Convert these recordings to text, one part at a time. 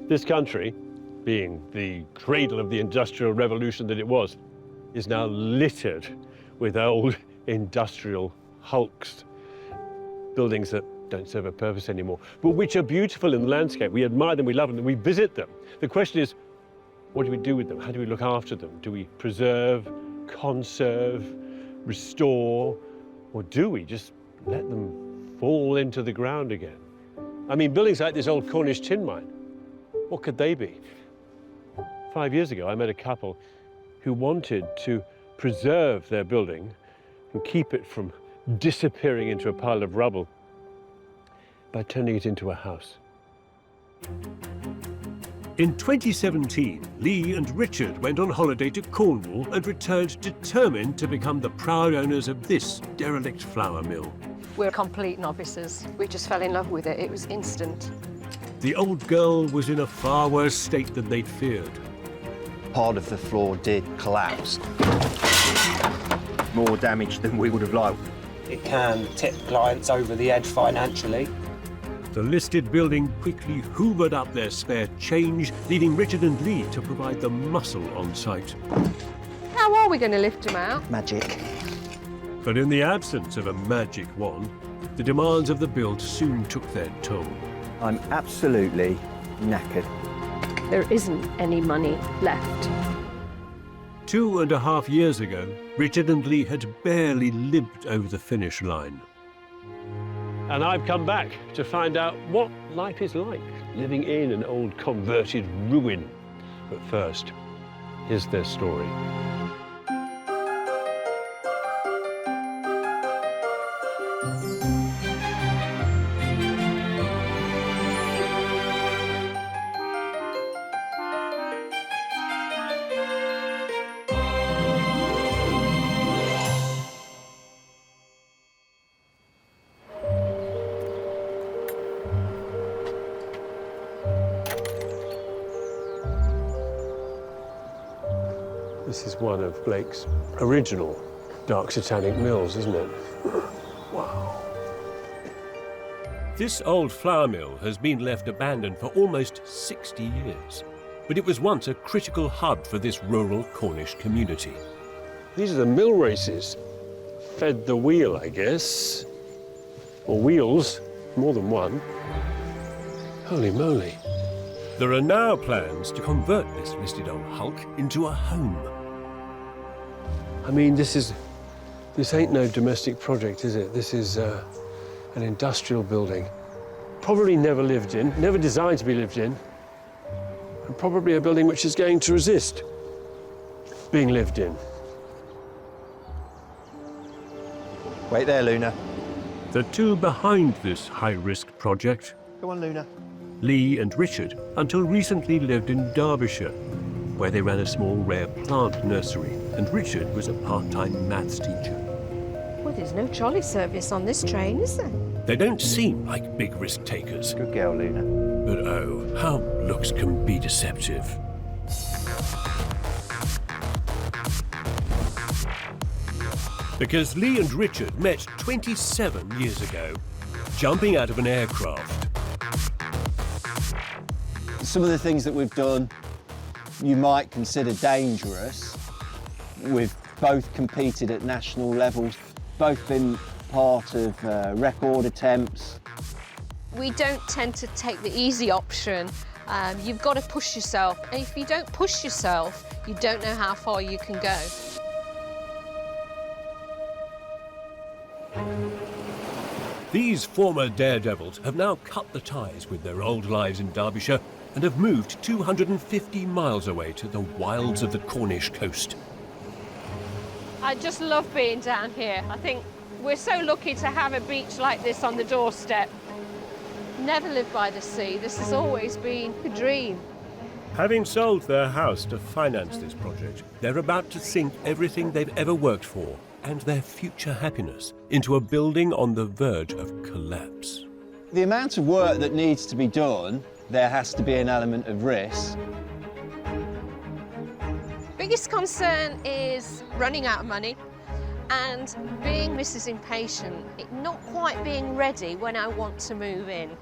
This country, being the cradle of the Industrial Revolution that it was, is now littered with old industrial hulks, buildings that don't serve a purpose anymore, but which are beautiful in the landscape. We admire them, we love them, we visit them. The question is, what do we do with them? How do we look after them? Do we preserve, conserve, restore, or do we just let them fall into the ground again? I mean, buildings like this old Cornish tin mine, what could they be? 5 years ago, I met a couple who wanted to preserve their building and keep it from disappearing into a pile of rubble by turning it into a house. In 2017, Leigh and Richard went on holiday to Cornwall and returned determined to become the proud owners of this derelict flour mill. We're complete novices. We just fell in love with it. It was instant. The old girl was in a far worse state than they'd feared. Part of the floor did collapse. More damage than we would have liked. It can tip clients over the edge financially. The listed building quickly hoovered up their spare change, leaving Richard and Leigh to provide the muscle on site. How are we going to lift them out? Magic. But in the absence of a magic wand, the demands of the build soon took their toll. I'm absolutely knackered. There isn't any money left. 2.5 years ago, Richard and Leigh had barely limped over the finish line. And I've come back to find out what life is like living in an old converted ruin. But first, here's their story. This is one of Blake's original dark satanic mills, isn't it? Wow. This old flour mill has been left abandoned for almost 60 years, but it was once a critical hub for this rural Cornish community. These are the mill races. Fed the wheel, I guess. Or wheels, more than one. Holy moly. There are now plans to convert this listed old hulk into a home. I mean, this ain't no domestic project, is it? This is an industrial building. Probably never lived in, never designed to be lived in, and probably a building which is going to resist being lived in. Wait there, Luna. The two behind this high-risk project, Go on, Luna. Leigh and Richard, until recently lived in Derbyshire, where they ran a small rare plant nursery, and Richard was a part-time maths teacher. Well, there's no trolley service on this train, is there? They don't seem like big risk takers, Good girl, Luna. but oh, how looks can be deceptive. Because Leigh and Richard met 27 years ago, jumping out of an aircraft. Some of the things that we've done you might consider dangerous. We've both competed at national levels, both been part of record attempts. We don't tend to take the easy option. You've got to push yourself. And if you don't push yourself, you don't know how far you can go. These former daredevils have now cut the ties with their old lives in Derbyshire and have moved 250 miles away to the wilds of the Cornish coast. I just love being down here. I think we're so lucky to have a beach like this on the doorstep. Never lived by the sea. This has always been a dream. Having sold their house to finance this project, they're about to sink everything they've ever worked for and their future happiness into a building on the verge of collapse. The amount of work that needs to be done, there has to be an element of risk. Biggest concern is running out of money and being Mrs. Impatient, not quite being ready when I want to move in.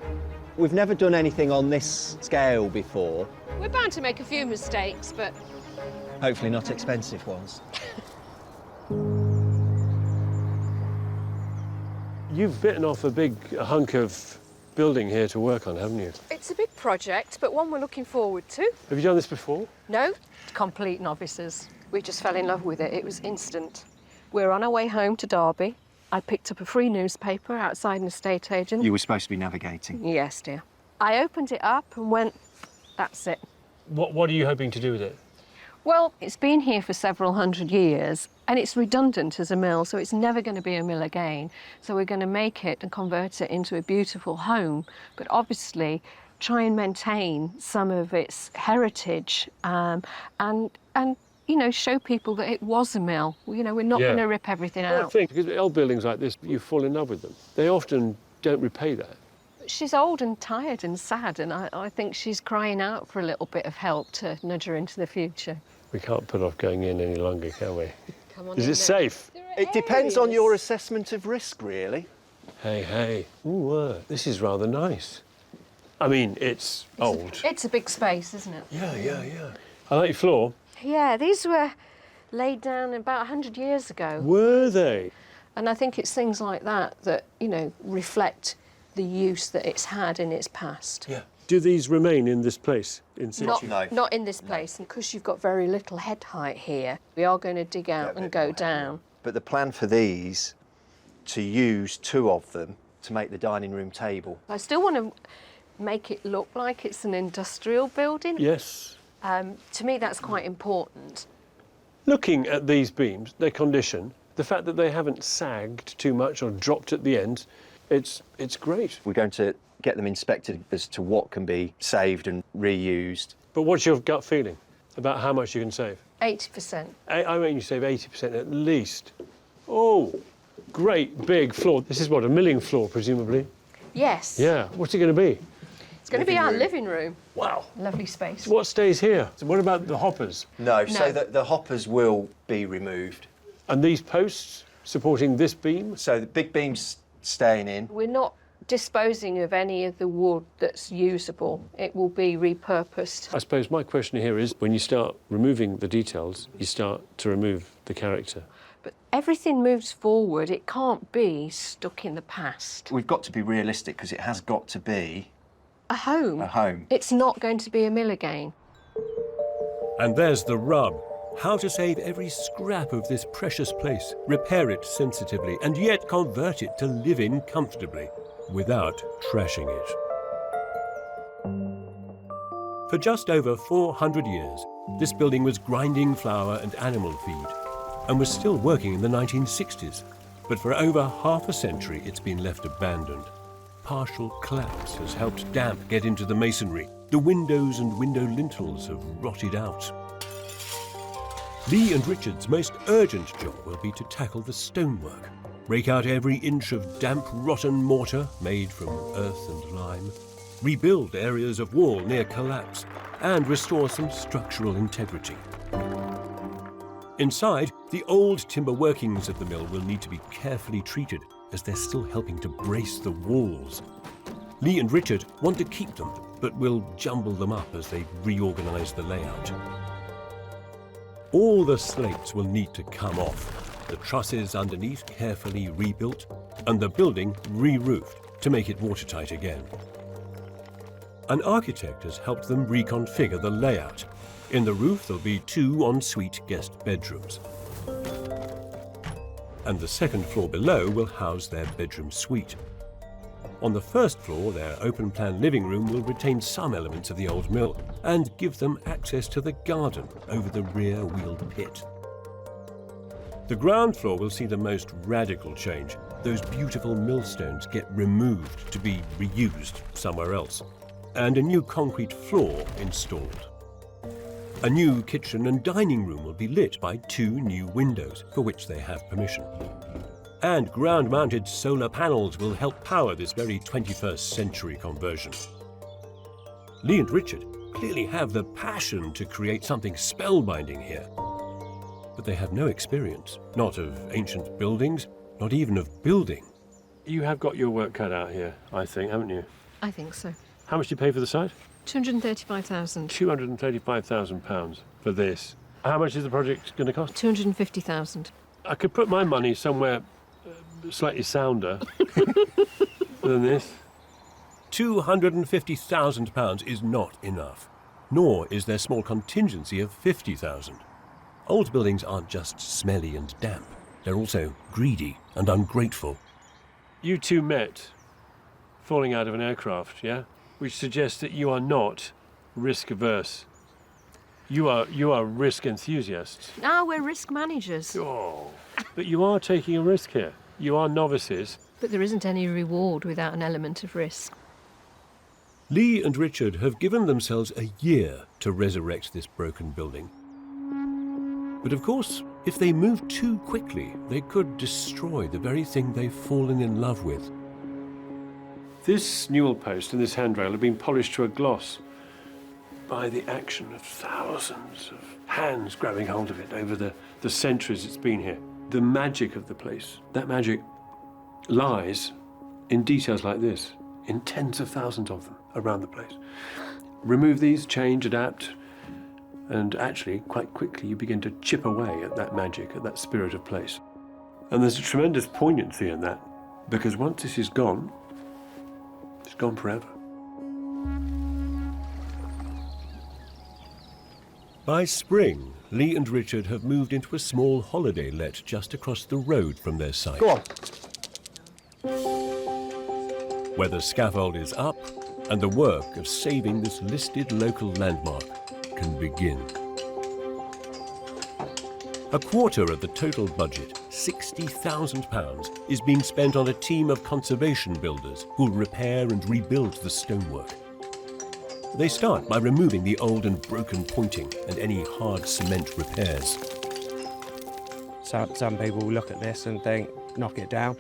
We've never done anything on this scale before. We're bound to make a few mistakes, but Hopefully not expensive ones. You've bitten off a big hunk of building here to work on, haven't you? it's a big project, but one we're looking forward to. Have you done this before? No, complete novices. We just fell in love with it. It was instant. We're on our way home to Derby. I picked up a free newspaper outside an estate agent. You were supposed to be navigating. Yes, dear. I opened it up and went, that's it. What are you hoping to do with it? Well, it's been here for several hundred years and it's redundant as a mill, so it's never going to be a mill again. So we're going to make it and convert it into a beautiful home, but obviously try and maintain some of its heritage and you know, show people that it was a mill. You know, we're not going to rip everything I out. think because old buildings like this, you fall in love with them. They often don't repay that. She's old and tired and sad, and I think she's crying out for a little bit of help to nudge her into the future. We can't put off going in any longer, can we? Come on Is in it safe? It depends on your assessment of risk, really. Hey. Ooh, this is rather nice. I mean, it's old. It's a big space, isn't it? Yeah. I like your floor. Yeah, these were laid down about 100 years ago. Were they? And I think it's things like that that, you know, reflect the use that it's had in its past. Yeah. Do these remain in this place in situ? Not in this place, and because you've got very little head height here, we are going to dig out and go down. But the plan for these, to use 2 of them to make the dining room table. I still want to make it look like it's an industrial building. Yes. To me, that's quite important. Looking at these beams, their condition, the fact that they haven't sagged too much or dropped at the ends, it's great. We're going to get them inspected as to what can be saved and reused. But what's your gut feeling about how much you can save? 80%. I mean, you save 80% at least. Oh, great big floor. This is what, a milling floor, presumably? Yes. Yeah. What's it going to be? It's going to be our living room. Wow. Lovely space. What stays here? So what about the hoppers? No, so the hoppers will be removed. And these posts supporting this beam? So the big beam's staying in. We're not disposing of any of the wood that's usable. It will be repurposed. I suppose my question here is, when you start removing the details, you start to remove the character. But everything moves forward. It can't be stuck in the past. We've got to be realistic because it has got to be A home. a home. It's not going to be a mill again. And there's the rub. How to save every scrap of this precious place, repair it sensitively, and yet convert it to live in comfortably, without trashing it. For just over 400 years, this building was grinding flour and animal feed, and was still working in the 1960s. But for over half a century, it's been left abandoned. Partial collapse has helped damp get into the masonry. The windows and window lintels have rotted out. Leigh and Richard's most urgent job will be to tackle the stonework, rake out every inch of damp, rotten mortar made from earth and lime, rebuild areas of wall near collapse, and restore some structural integrity. Inside, the old timber workings of the mill will need to be carefully treated, as they're still helping to brace the walls. Leigh and Richard want to keep them, but will jumble them up as they reorganise the layout. All the slates will need to come off, the trusses underneath carefully rebuilt, and the building re-roofed to make it watertight again. An architect has helped them reconfigure the layout. In the roof there'll be 2 ensuite guest bedrooms. And the second floor below will house their bedroom suite. On the first floor, their open-plan living room will retain some elements of the old mill and give them access to the garden over the rear wheeled pit. The ground floor will see the most radical change. Those beautiful millstones get removed to be reused somewhere else, and a new concrete floor installed. A new kitchen and dining room will be lit by 2 new windows, for which they have permission. And ground-mounted solar panels will help power this very 21st century conversion. Leigh and Richard clearly have the passion to create something spellbinding here. But they have no experience, not of ancient buildings, not even of building. You have got your work cut out here, I think, haven't you? I think so. How much do you pay for the site? 235,000. £235,000 for this. How much is the project going to cost? 250,000. I could put my money somewhere slightly sounder than this. £250,000 is not enough, nor is their small contingency of 50,000. Old buildings aren't just smelly and damp. They're also greedy and ungrateful. You two met falling out of an aircraft, yeah? Which suggests that you are not risk-averse. You are risk enthusiasts. Now we're risk managers. Oh, but you are taking a risk here. You are novices. But there isn't any reward without an element of risk. Leigh and Richard have given themselves a year to resurrect this broken building. But of course, if they move too quickly, they could destroy the very thing they've fallen in love with. This newel post and this handrail have been polished to a gloss by the action of thousands of hands grabbing hold of it over the centuries it's been here. The magic of the place, that magic lies in details like this, in tens of thousands of them around the place. Remove these, change, adapt, and actually, quite quickly, you begin to chip away at that magic, at that spirit of place. And there's a tremendous poignancy in that, because once this is gone, it's gone forever. By spring, Leigh and Richard have moved into a small holiday let just across the road from their site. Go on. Where the scaffold is up and the work of saving this listed local landmark can begin. A quarter of the total budget, £60,000, is being spent on a team of conservation builders who'll repair and rebuild the stonework. They start by removing the old and broken pointing and any hard cement repairs. Some people will look at this and think, knock it down.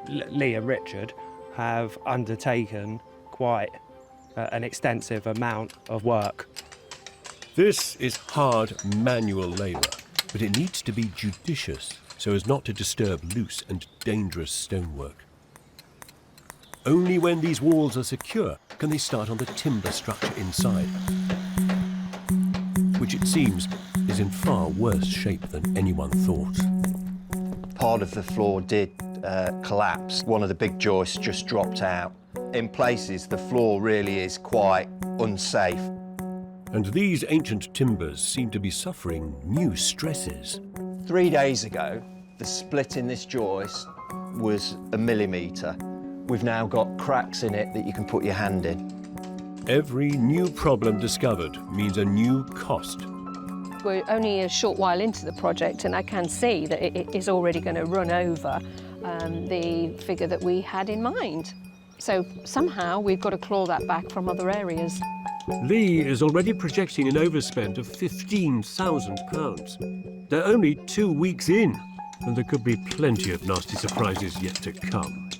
Leigh and Richard have undertaken quite an extensive amount of work. This is hard manual labour, but it needs to be judicious so as not to disturb loose and dangerous stonework. Only when these walls are secure can they start on the timber structure inside, which it seems is in far worse shape than anyone thought. Part of the floor did collapse. One of the big joists just dropped out. In places, the floor really is quite unsafe. And these ancient timbers seem to be suffering new stresses. 3 days ago, the split in this joist was 1 millimetre. We've now got cracks in it that you can put your hand in. Every new problem discovered means a new cost. We're only a short while into the project and I can see that it is already going to run over the figure that we had in mind. So somehow we've got to claw that back from other areas. Leigh is already projecting an overspend of £15,000. They're only 2 weeks in, and there could be plenty of nasty surprises yet to come.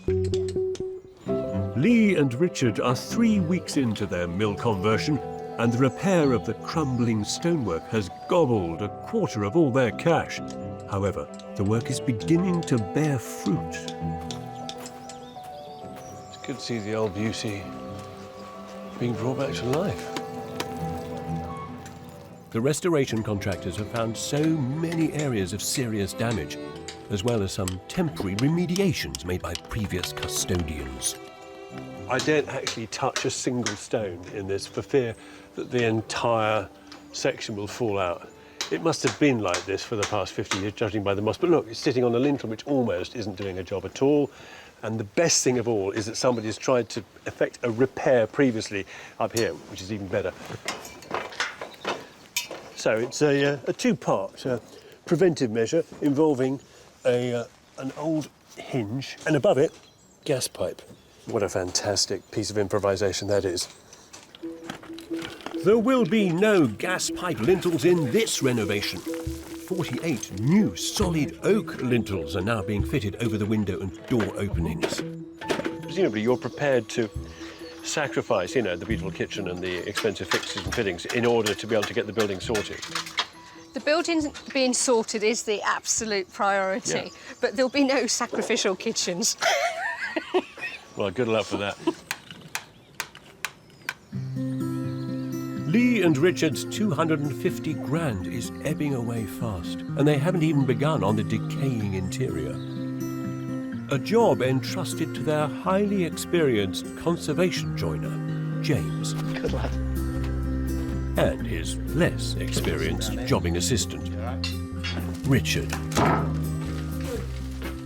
Leigh and Richard are 3 weeks into their mill conversion, and the repair of the crumbling stonework has gobbled a quarter of all their cash. However, the work is beginning to bear fruit. It's good to see the old beauty being brought back to life. The restoration contractors have found so many areas of serious damage, as well as some temporary remediations made by previous custodians. I daren't actually touch a single stone in this for fear that the entire section will fall out. It must have been like this for the past 50 years, judging by the moss. But look, it's sitting on a lintel which almost isn't doing a job at all. And the best thing of all is that somebody's tried to effect a repair previously up here, which is even better. So it's a two-part preventive measure involving an old hinge and above it, gas pipe. What a fantastic piece of improvisation that is. There will be no gas pipe lintels in this renovation. 48 new solid oak lintels are now being fitted over the window and door openings. Presumably you're prepared to sacrifice, the beautiful kitchen and the expensive fixtures and fittings in order to be able to get the building sorted. The building being sorted is the absolute priority, but there'll be no sacrificial kitchens. Well, good luck for that. Leigh and Richard's 250 grand is ebbing away fast, and they haven't even begun on the decaying interior. A job entrusted to their highly experienced conservation joiner, James. Good lad. And his less experienced jobbing assistant, Richard.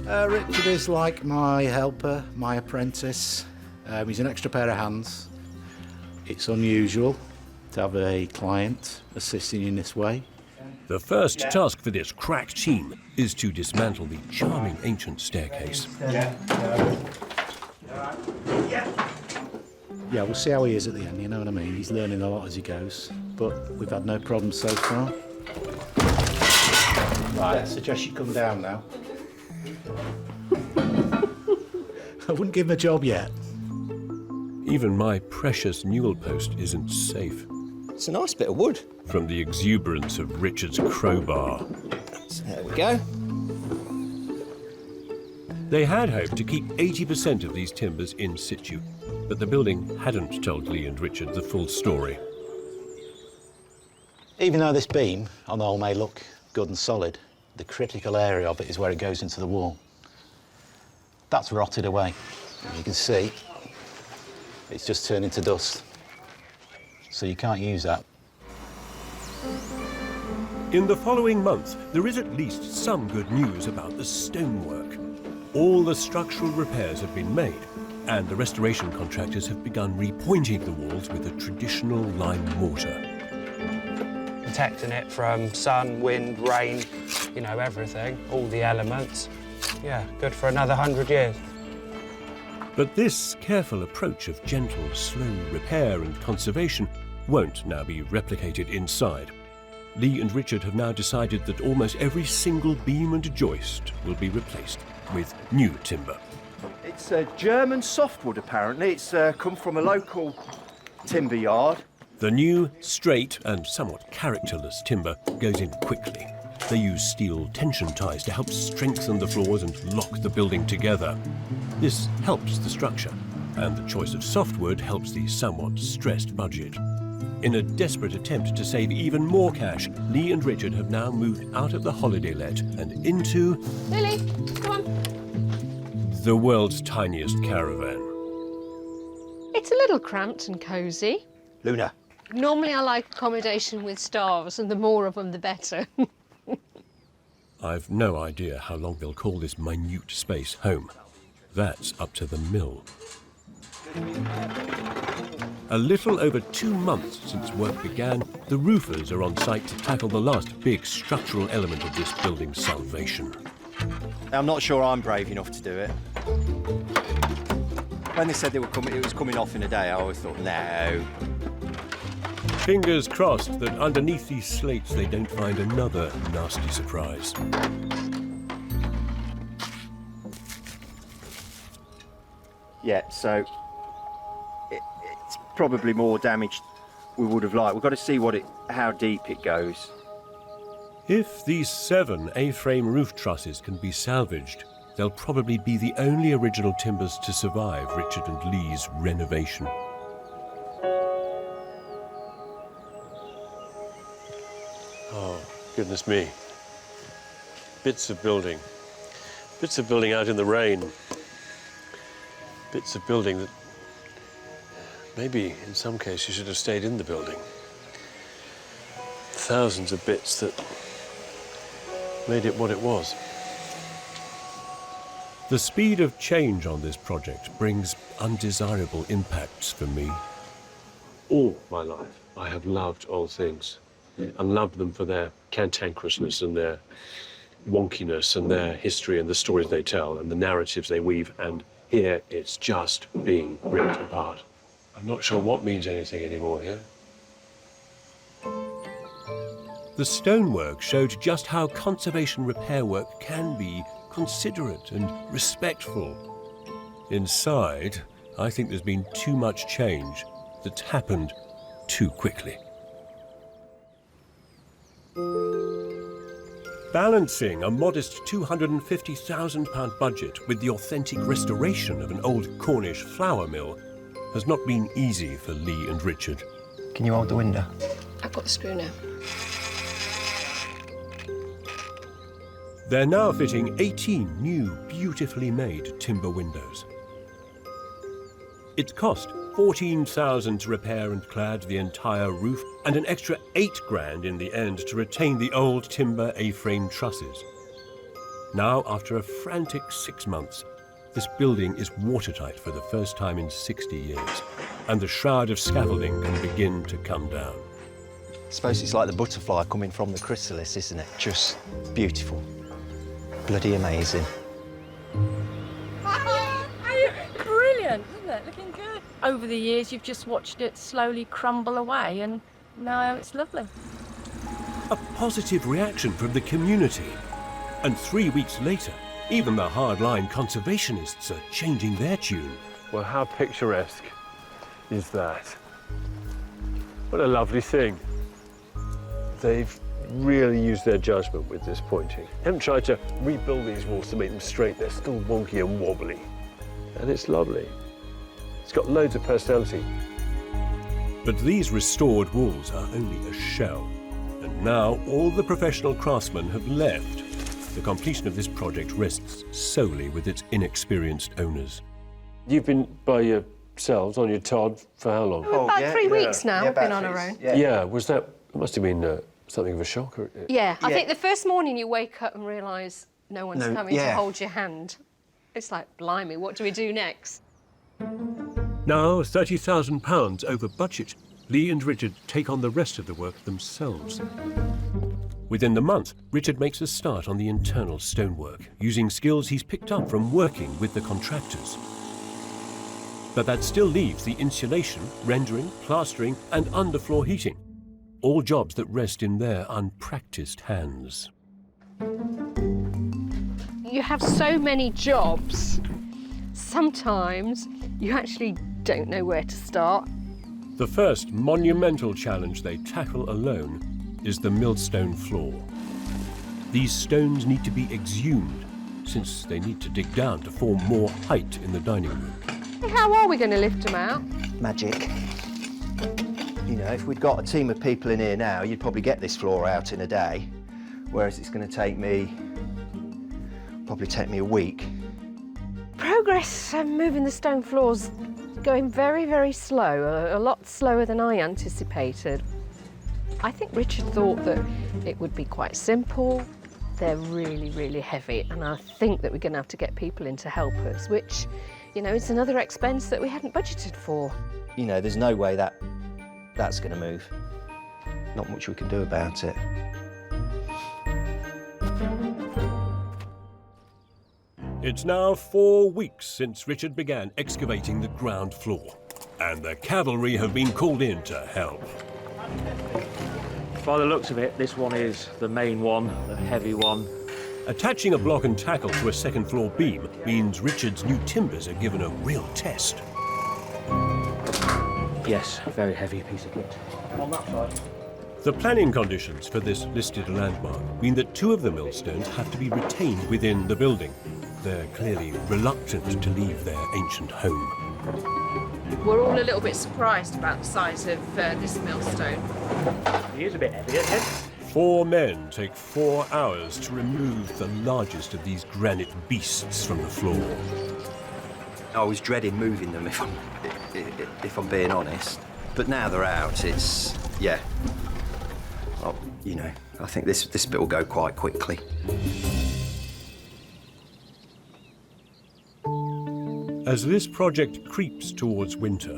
Richard is like my helper, my apprentice. He's an extra pair of hands. It's unusual to have a client assisting in this way. The first task for this crack team is to dismantle the charming ancient staircase. Yeah, we'll see how he is at the end, you know what I mean? He's learning a lot as he goes, but we've had no problems so far. Right, I suggest you come down now. I wouldn't give him a job yet. Even my precious newel post isn't safe It's a nice bit of wood. from the exuberance of Richard's crowbar. So there we go. They had hoped to keep 80% of these timbers in situ, but the building hadn't told Leigh and Richard the full story. Even though this beam on the whole may look good and solid, the critical area of it is where it goes into the wall. That's rotted away. As you can see, it's just turned into dust. So you can't use that. In the following month, there is at least some good news about the stonework. All the structural repairs have been made, and the restoration contractors have begun repointing the walls with a traditional lime mortar. Protecting it from sun, wind, rain, you know, everything, all the elements. Yeah, good for another 100 years. But this careful approach of gentle, slow repair and conservation won't now be replicated inside. Leigh and Richard have now decided that almost every single beam and joist will be replaced with new timber. It's a German softwood, apparently. It's come from a local timber yard. The new, straight and somewhat characterless timber goes in quickly. They use steel tension ties to help strengthen the floors and lock the building together. This helps the structure, and the choice of softwood helps the somewhat stressed budget. In a desperate attempt to save even more cash, Leigh and Richard have now moved out of the holiday let and into Lily, come on. the world's tiniest caravan. It's a little cramped and cosy. Luna. Normally I like accommodation with stars, and the more of them the better. I've no idea how long they'll call this minute space home. That's up to the mill. A little over 2 months since work began, the roofers are on site to tackle the last big structural element of this building's salvation. I'm not sure I'm brave enough to do it. When they said it was coming off in a day, I always thought, no. Fingers crossed that underneath these slates they don't find another nasty surprise. Yeah, so it's probably more damage we would have liked. We've got to see how deep it goes. If these 7 A-frame roof trusses can be salvaged, they'll probably be the only original timbers to survive Richard and Leigh's renovation. Oh, goodness me. Bits of building out in the rain. Bits of building that maybe in some cases should have stayed in the building. Thousands of bits that made it what it was. The speed of change on this project brings undesirable impacts for me. All my life, I have loved old things and loved them for their cantankerousness and their wonkiness and their history and the stories they tell and the narratives they weave. And here, it's just being ripped apart. I'm not sure what means anything anymore here. The stonework showed just how conservation repair work can be considerate and respectful. Inside, I think there's been too much change that's happened too quickly. Balancing a modest £250,000 budget with the authentic restoration of an old Cornish flour mill has not been easy for Leigh and Richard. Can you hold the window? I've got the screw now. They're now fitting 18 new, beautifully made timber windows. It cost £14,000 to repair and clad the entire roof, and an extra £8,000 in the end to retain the old timber A-frame trusses. Now, after a frantic 6 months, this building is watertight for the first time in 60 years, and the shroud of scaffolding can begin to come down. I suppose it's like the butterfly coming from the chrysalis, isn't it? Just beautiful. Bloody amazing. Brilliant, isn't it? Looking good. Over the years, you've just watched it slowly crumble away, and now it's lovely. A positive reaction from the community. And 3 weeks later, even the hardline conservationists are changing their tune. Well, how picturesque is that? What a lovely thing. They've really used their judgment with this pointing. They haven't tried to rebuild these walls to make them straight. They're still wonky and wobbly. And it's lovely. It's got loads of personality. But these restored walls are only a shell. And now all the professional craftsmen have left. The completion of this project rests solely with its inexperienced owners. You've been by yourselves on your Todd for how long? About 3 weeks now, we've been on our own. Yeah, was that, it must have been something of a shock. Yeah, I think the first morning you wake up and realise no one's coming to hold your hand. It's like, blimey, what do we do next? Now, £30,000 over budget, Leigh and Richard take on the rest of the work themselves. Within the month, Richard makes a start on the internal stonework, using skills he's picked up from working with the contractors. But that still leaves the insulation, rendering, plastering and underfloor heating, all jobs that rest in their unpracticed hands. You have so many jobs, sometimes you actually don't know where to start. The first monumental challenge they tackle alone is the millstone floor. These stones need to be exhumed, since they need to dig down to form more height in the dining room. How are we going to lift them out? Magic. You know, if we'd got a team of people in here now, you'd probably get this floor out in a day, whereas it's going to probably take me a week. Progress moving the stone floors going very, very slow, a lot slower than I anticipated. I think Richard thought that it would be quite simple. They're really, really heavy, and I think that we're going to have to get people in to help us, which, you know, it's another expense that we hadn't budgeted for. You know, there's no way that's going to move. Not much we can do about it. It's now 4 weeks since Richard began excavating the ground floor, and the cavalry have been called in to help. By the looks of it, this one is the main one, the heavy one. Attaching a block and tackle to a second floor beam means Richard's new timbers are given a real test. Yes, very heavy piece of kit. On that side. The planning conditions for this listed landmark mean that 2 of the millstones have to be retained within the building. They're clearly reluctant to leave their ancient home. We're all a little bit surprised about the size of this millstone. He is a bit heavy, isn't it? 4 men take 4 hours to remove the largest of these granite beasts from the floor. I was dreading moving them, if I'm being honest. But now they're out, it's, yeah. Well, you know, I think this bit will go quite quickly. As this project creeps towards winter,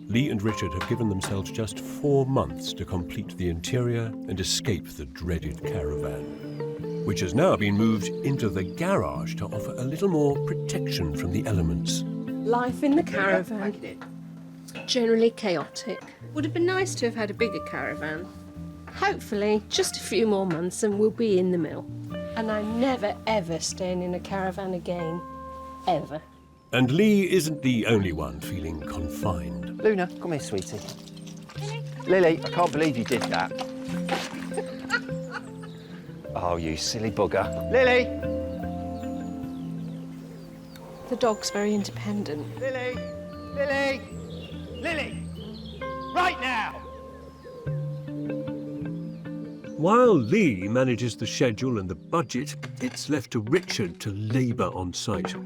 Leigh and Richard have given themselves just 4 months to complete the interior and escape the dreaded caravan, which has now been moved into the garage to offer a little more protection from the elements. Life in the caravan, generally chaotic. Would have been nice to have had a bigger caravan. Hopefully, just a few more months and we'll be in the mill. And I'm never, ever staying in a caravan again. Ever. And Leigh isn't the only one feeling confined. Luna, come here, sweetie. Lily, I can't believe you did that. Oh, you silly bugger. Lily! The dog's very independent. Lily! Lily! Lily! Right now! while Leigh manages the schedule and the budget, it's left to Richard to labour on site.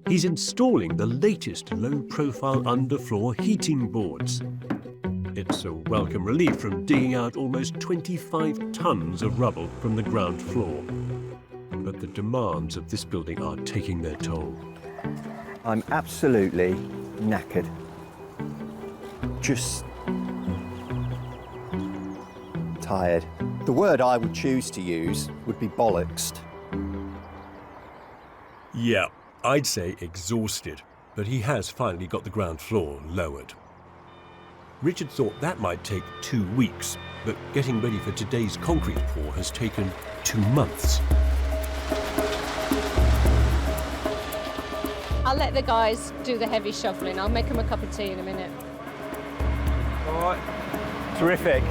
He's installing the latest low-profile underfloor heating boards. It's a welcome relief from digging out almost 25 tonnes of rubble from the ground floor. But the demands of this building are taking their toll. I'm absolutely knackered. Just tired. The word I would choose to use would be bollocksed. Yeah, I'd say exhausted, but he has finally got the ground floor lowered. Richard thought that might take 2 weeks, but getting ready for today's concrete pour has taken 2 months. I'll let the guys do the heavy shoveling. I'll make them a cup of tea in a minute. All right. Terrific.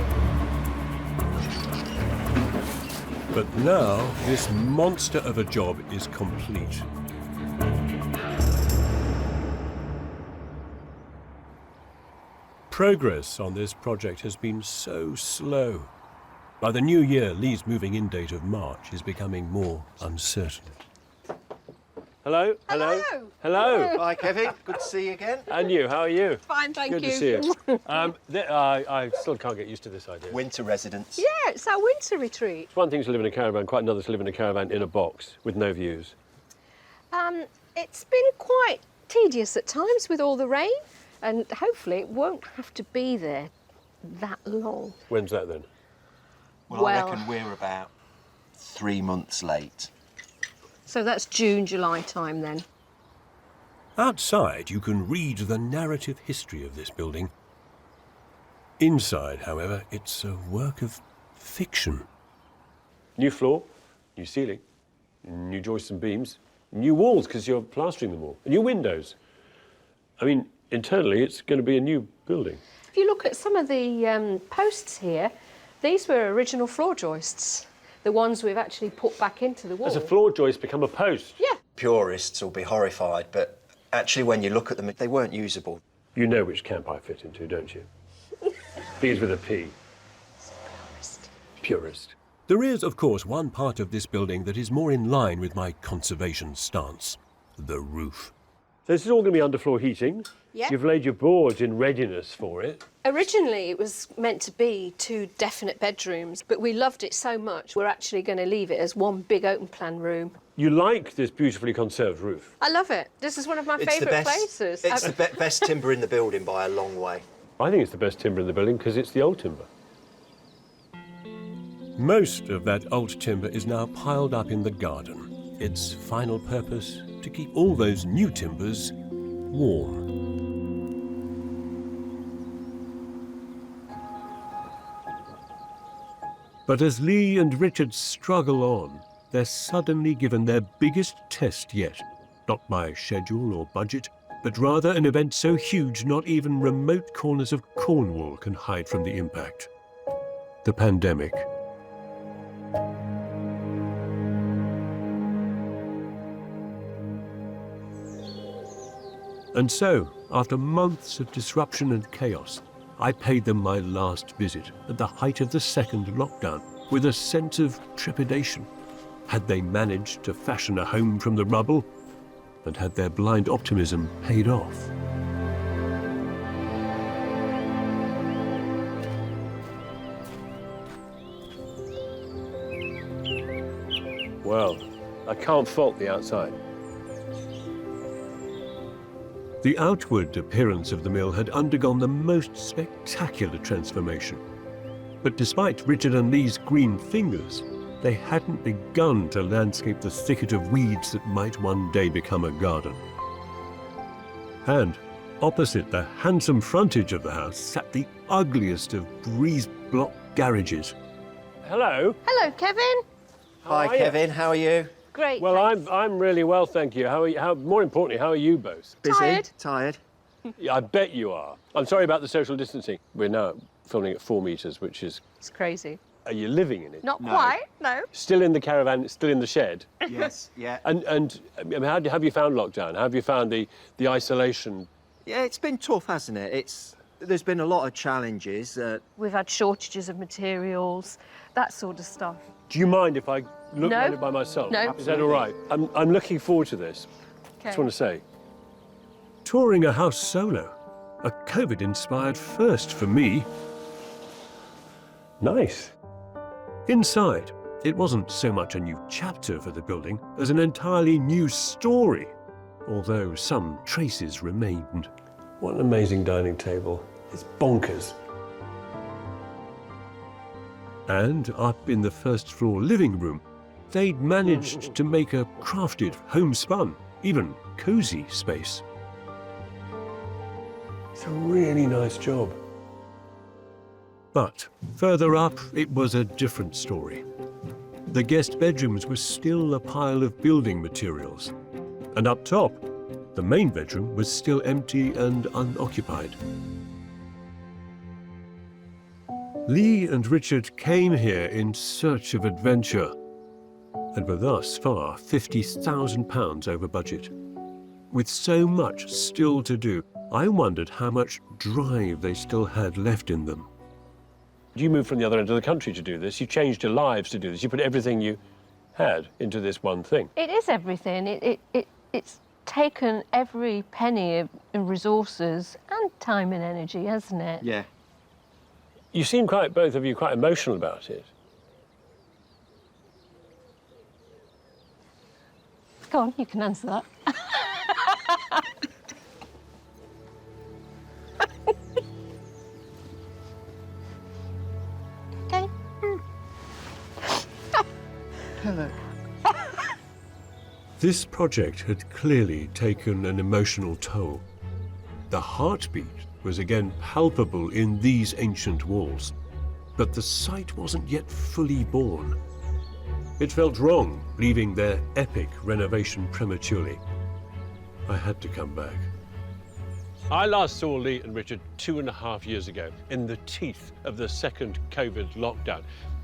But now, this monster of a job is complete. Progress on this project has been so slow. By the new year, Leigh's moving-in date of March is becoming more uncertain. Hello? Hello? Hello? Hi, Kevin. Good to see you again. And you, how are you? Fine, thank Good you. to see you. I still can't get used to this idea. Winter residence. Yeah, it's our winter retreat. It's one thing to live in a caravan, quite another to live in a caravan in a box with no views. It's been quite tedious at times with all the rain, and hopefully it won't have to be there that long. When's that then? Well, I Well- reckon we're about 3 months late. So that's June, July time then. Outside, you can read the narrative history of this building. Inside, however, it's a work of fiction. New floor, new ceiling, new joists and beams, new walls because you're plastering them all, new windows. I mean, internally, it's going to be a new building. If you look at some of the posts here, these were original floor joists. The ones we've actually put back into the wall. Has a floor joist become a post? Yeah. Purists will be horrified, but actually when you look at them, they weren't usable. You know which camp I fit into, don't you? Begins with a P. Purist. There is, of course, one part of this building that is more in line with my conservation stance: the roof. So this is all going to be underfloor heating. Yeah. You've laid your boards in readiness for it. Originally, it was meant to be 2 definite bedrooms, but we loved it so much, we're actually going to leave it as one big open plan room. You like this beautifully conserved roof. I love it. This is one of my favourite places. It's the best timber in the building by a long way. I think it's the best timber in the building because it's the old timber. Most of that old timber is now piled up in the garden. Its final purpose, to keep all those new timbers warm. But as Leigh and Richard struggle on, they're suddenly given their biggest test yet. Not by schedule or budget, but rather an event so huge not even remote corners of Cornwall can hide from the impact. The pandemic. And so, after months of disruption and chaos, I paid them my last visit at the height of the second lockdown with a sense of trepidation. Had they managed to fashion a home from the rubble? And had their blind optimism paid off? Well, I can't fault the outside. The outward appearance of the mill had undergone the most spectacular transformation. But despite Richard and Leigh's green fingers, they hadn't begun to landscape the thicket of weeds that might one day become a garden. And opposite the handsome frontage of the house sat the ugliest of breeze block garages. Hello. Hello, Kevin. Hi, are you? Kevin. How are you? Great. Well, thanks. I'm really well, thank you. How are you? More importantly, how are you both? Busy? Tired. Tired. Yeah, I bet you are. I'm sorry about the social distancing. We're now filming at 4 meters, which is. It's crazy. Are you living in it? Not No. quite, no. Still in the caravan, still in the shed. Yes, yeah. And I mean, have you found lockdown? How have you found the isolation? Yeah, it's been tough, hasn't it? It's There's been a lot of challenges. We've had shortages of materials, that sort of stuff. Do you mind if I look No. around it by myself? No. Is that all right? I'm looking forward to this. Okay. Just want to say. Touring a house solo, a COVID-inspired first for me. Nice. Inside, it wasn't so much a new chapter for the building as an entirely new story, although some traces remained. What an amazing dining table. It's bonkers. And up in the first floor living room, they'd managed to make a crafted, homespun, even cosy space. It's a really nice job. But further up, it was a different story. The guest bedrooms were still a pile of building materials. And up top, the main bedroom was still empty and unoccupied. Leigh and Richard came here in search of adventure and were thus far £50,000 over budget. With so much still to do, I wondered how much drive they still had left in them. You moved from the other end of the country to do this. You changed your lives to do this. You put everything you had into this one thing. It is everything. It's taken every penny of resources and time and energy, hasn't it? Yeah. You seem both of you, quite emotional about it. Go on, you can answer that. Okay. Hello. This project had clearly taken an emotional toll. The heartbeat was again palpable in these ancient walls, but the site wasn't yet fully born. It felt wrong leaving their epic renovation prematurely. I had to come back. I last saw Leigh and Richard 2.5 years ago in the teeth of the second COVID lockdown.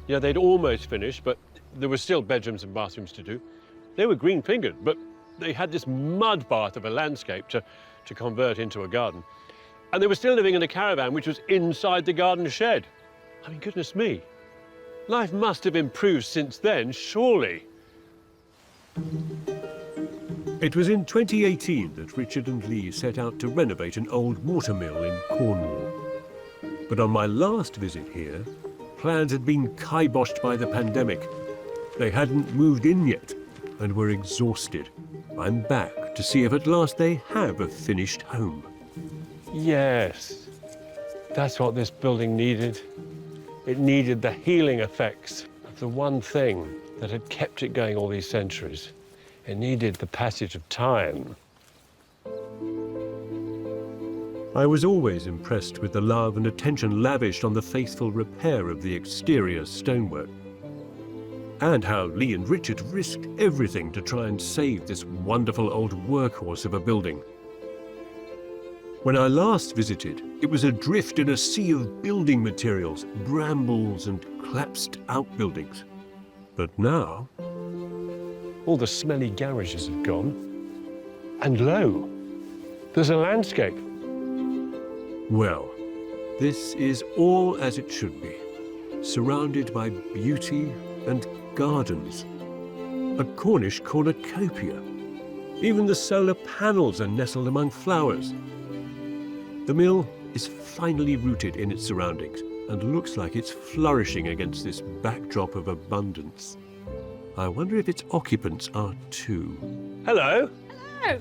You know, they'd almost finished, but there were still bedrooms and bathrooms to do. They were green-fingered, but they had this mud bath of a landscape to convert into a garden. And they were still living in a caravan which was inside the garden shed. I mean, goodness me. Life must have improved since then, surely. It was in 2018 that Richard and Leigh set out to renovate an old watermill in Cornwall. But on my last visit here, plans had been kiboshed by the pandemic. They hadn't moved in yet and were exhausted. I'm back to see if at last they have a finished home. Yes, that's what this building needed. It needed the healing effects of the one thing that had kept it going all these centuries. It needed the passage of time. I was always impressed with the love and attention lavished on the faithful repair of the exterior stonework, and how Leigh and Richard risked everything to try and save this wonderful old workhorse of a building. When I last visited, it was adrift in a sea of building materials, brambles and collapsed outbuildings. But now, all the smelly garages have gone, and lo, there's a landscape. well, this is all as it should be, surrounded by beauty and gardens. A Cornish cornucopia. Even the solar panels are nestled among flowers. The mill is finally rooted in its surroundings and looks like it's flourishing against this backdrop of abundance. I wonder if its occupants are too. Hello. Hello.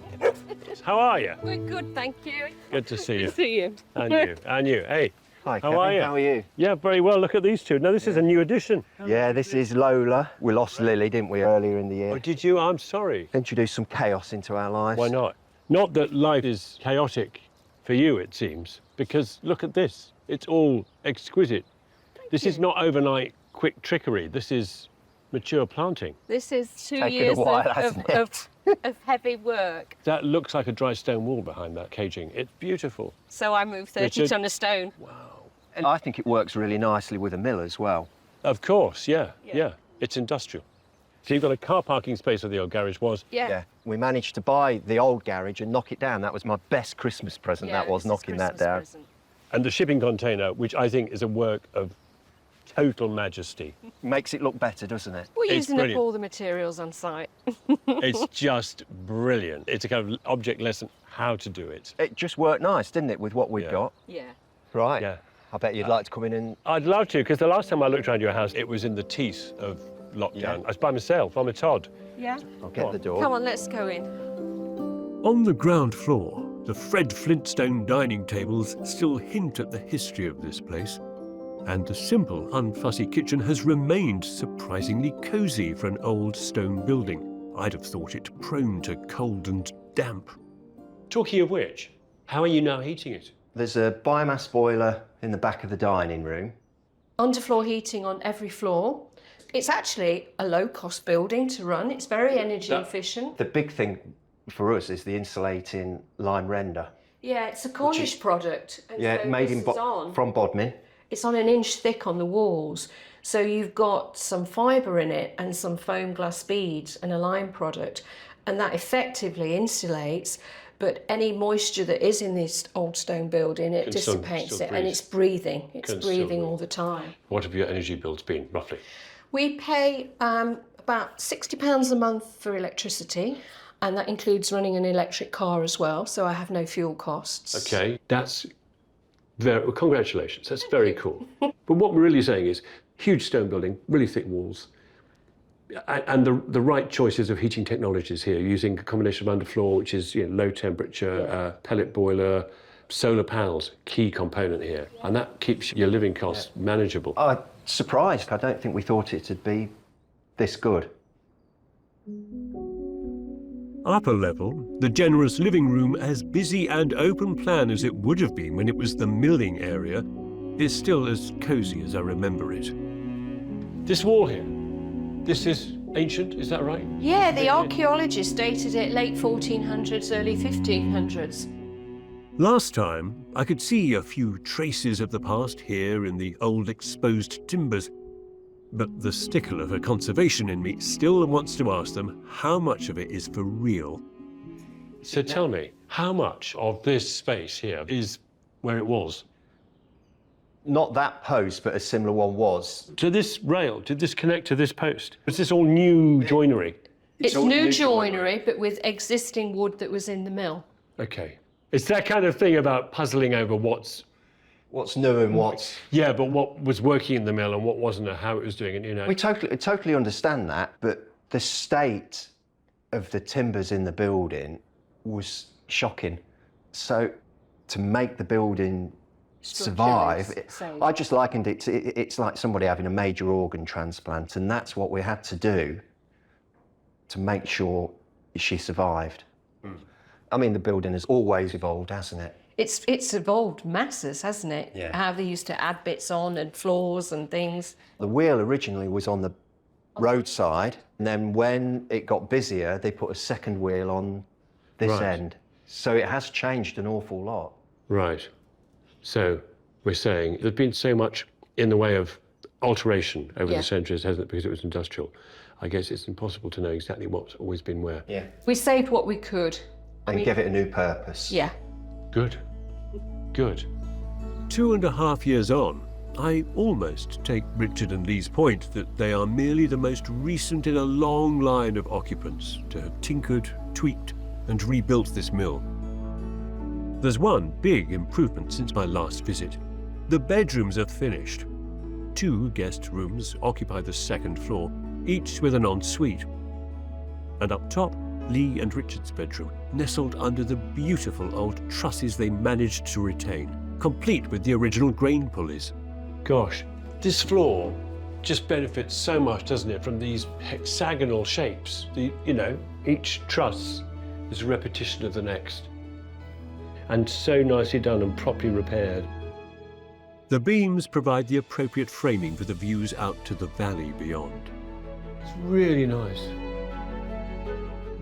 How are you? We're good, thank you. Good to see you. Good to see you. And you. And you. Hey. Hi, How Kevin. are you? How are you? Yeah, very well. Look at these two. Now, this is a new addition. Yeah, this is Lola. We lost Lily, didn't we, earlier in the year? Oh, did you? I'm sorry. Introduced some chaos into our lives. Why not? Not that life is chaotic for you, it seems, because look at this. It's all exquisite. This is not overnight quick trickery. This is mature planting. This is 2 Taken a years while, hasn't it? of heavy work. That looks like a dry stone wall behind that caging. It's beautiful. So I moved 30 Richard? ton of stone. And I think it works really nicely with a mill as well. Of course, yeah. It's industrial. So you've got a car parking space where the old garage was. Yeah. We managed to buy the old garage and knock it down. That was my best Christmas present, that was, this is knocking that Christmas down. present. And the shipping container, which I think is a work of total majesty. Makes it look better, doesn't it? We're It's using up brilliant. all the materials on site. It's just brilliant. It's a kind of object lesson how to do it. It just worked nice, didn't it, with what we've Yeah. got? Yeah. Right. Yeah. I bet you'd like to come in and... I'd love to, because the last time I looked around your house, it was in the teeth of lockdown. Yeah. I was by myself. I'm a Todd. Yeah. I'll get the door. Come on, let's go in. On the ground floor, the Fred Flintstone dining tables still hint at the history of this place. And the simple, unfussy kitchen has remained surprisingly cosy for an old stone building. I'd have thought it prone to cold and damp. Talking of which, how are you now heating it? There's a biomass boiler in the back of the dining room. Underfloor heating on every floor. It's actually a low-cost building to run. It's very energy efficient. The big thing for us is the insulating lime render. Yeah, it's a Cornish product. And Yeah, so made this in is on. from Bodmin. It's on an inch thick on the walls. So you've got some fibre in it and some foam glass beads and a lime product. And that effectively insulates, but any moisture that is in this old stone building, it Can still dissipates it, breathe. and it's breathing. It's Can still breathing breathe. all the time. What have your energy bills been, roughly? We pay about £60 a month for electricity, and that includes running an electric car as well, so I have no fuel costs. Okay, that's very, well, congratulations, that's very cool. But what we're really saying is, huge stone building, really thick walls, and the right choices of heating technologies here, using a combination of underfloor, which is low temperature, pellet boiler, solar panels, key component here, and that keeps your living costs manageable. I'm surprised. I don't think we thought it'd be this good. Upper level, the generous living room, as busy and open plan as it would have been when it was the milling area, is still as cosy as I remember it. This wall here, this is ancient, is that right? Yeah, the archaeologists dated it late 1400s, early 1500s. Last time, I could see a few traces of the past here in the old exposed timbers, but the stickler for conservation in me still wants to ask them how much of it is for real. So tell me, how much of this space here is where it was? Not that post, but a similar one was. To this rail, did this connect to this post? Was this all new joinery? It's new joinery, but with existing wood that was in the mill. Okay. It's that kind of thing about puzzling over what's new and what's... Yeah, but what was working in the mill and what wasn't, and how it was doing it, We totally understand that, but the state of the timbers in the building was shocking. So to make the building survive, I just likened it to, it's like somebody having a major organ transplant, and that's what we had to do to make sure she survived. I mean, the building has always evolved, hasn't it? It's evolved masses, hasn't it? Yeah. How they used to add bits on and floors and things. The wheel originally was on the roadside, and then when it got busier, they put a second wheel on this end. So it has changed an awful lot. Right. So we're saying there's been so much in the way of alteration over the centuries, hasn't it, because it was industrial. I guess it's impossible to know exactly what's always been where. Yeah. We saved what we could. And give it a new purpose. Yeah. Good. Good. 2.5 years on, I almost take Richard and Leigh's point that they are merely the most recent in a long line of occupants to have tinkered, tweaked, and rebuilt this mill. There's one big improvement since my last visit. The bedrooms are finished. 2 guest rooms occupy the second floor, each with an ensuite. And up top, Leigh and Richard's bedroom, nestled under the beautiful old trusses they managed to retain, complete with the original grain pulleys. Gosh, this floor just benefits so much, doesn't it, from these hexagonal shapes. Each truss is a repetition of the next. And so nicely done and properly repaired. The beams provide the appropriate framing for the views out to the valley beyond. It's really nice.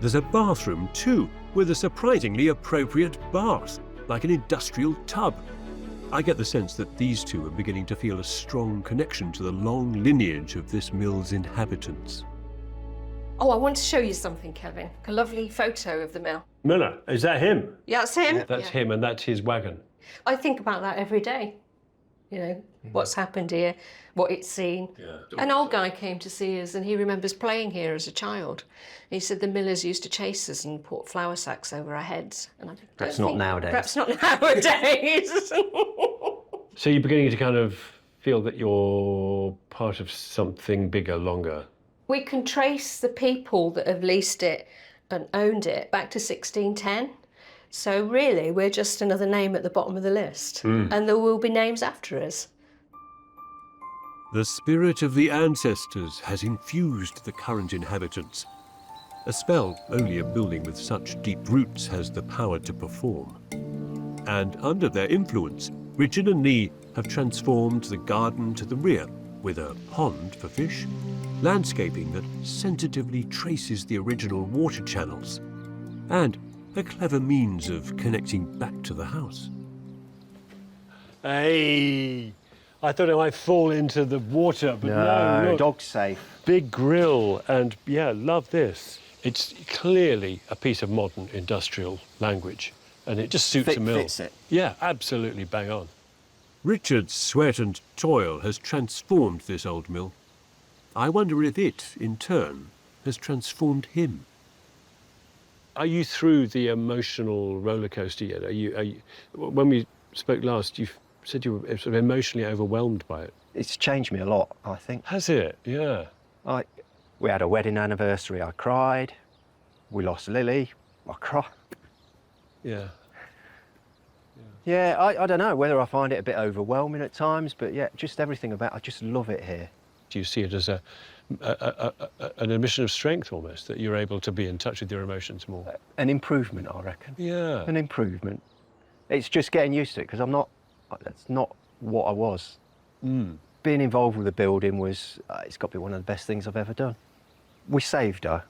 There's a bathroom too, with a surprisingly appropriate bath, like an industrial tub. I get the sense that these two are beginning to feel a strong connection to the long lineage of this mill's inhabitants. Oh, I want to show you something, Kevin. A lovely photo of the mill. Miller, is that him? Yeah, that's him. That's him, and that's his wagon. I think about that every day. You know, what's happened here, what it's seen. An old guy came to see us and he remembers playing here as a child. He said the millers used to chase us and put flour sacks over our heads. And I think, Perhaps not nowadays. Perhaps not nowadays. So you're beginning to kind of feel that you're part of something bigger, longer. We can trace the people that have leased it and owned it back to 1610. So really, we're just another name at the bottom of the list. And there will be names after us. The spirit of the ancestors has infused the current inhabitants. A spell only a building with such deep roots has the power to perform. And under their influence, Richard and Leigh have transformed the garden to the rear with a pond for fish, landscaping that sensitively traces the original water channels, and a clever means of connecting back to the house. Hey, I thought I might fall into the water, but no, look. Dog's safe. Big grill, and yeah, love this. It's clearly a piece of modern industrial language, and it just suits a mill. Fits it. Yeah, absolutely bang on. Richard's sweat and toil has transformed this old mill. I wonder if it, in turn, has transformed him. Are you through the emotional roller coaster yet? Are you, when we spoke last, you said you were sort of emotionally overwhelmed by it. It's changed me a lot, I think. Has it? Yeah. We had a wedding anniversary, I cried. We lost Lily, I cried. Yeah. Yeah, I don't know whether I find it a bit overwhelming at times, but yeah, just everything about it, I just love it here. Do you see it as an admission of strength almost, that you're able to be in touch with your emotions more? An improvement, I reckon. Yeah. An improvement. It's just getting used to it, because that's not what I was. Being involved with the building was, it's got to be one of the best things I've ever done. We saved her,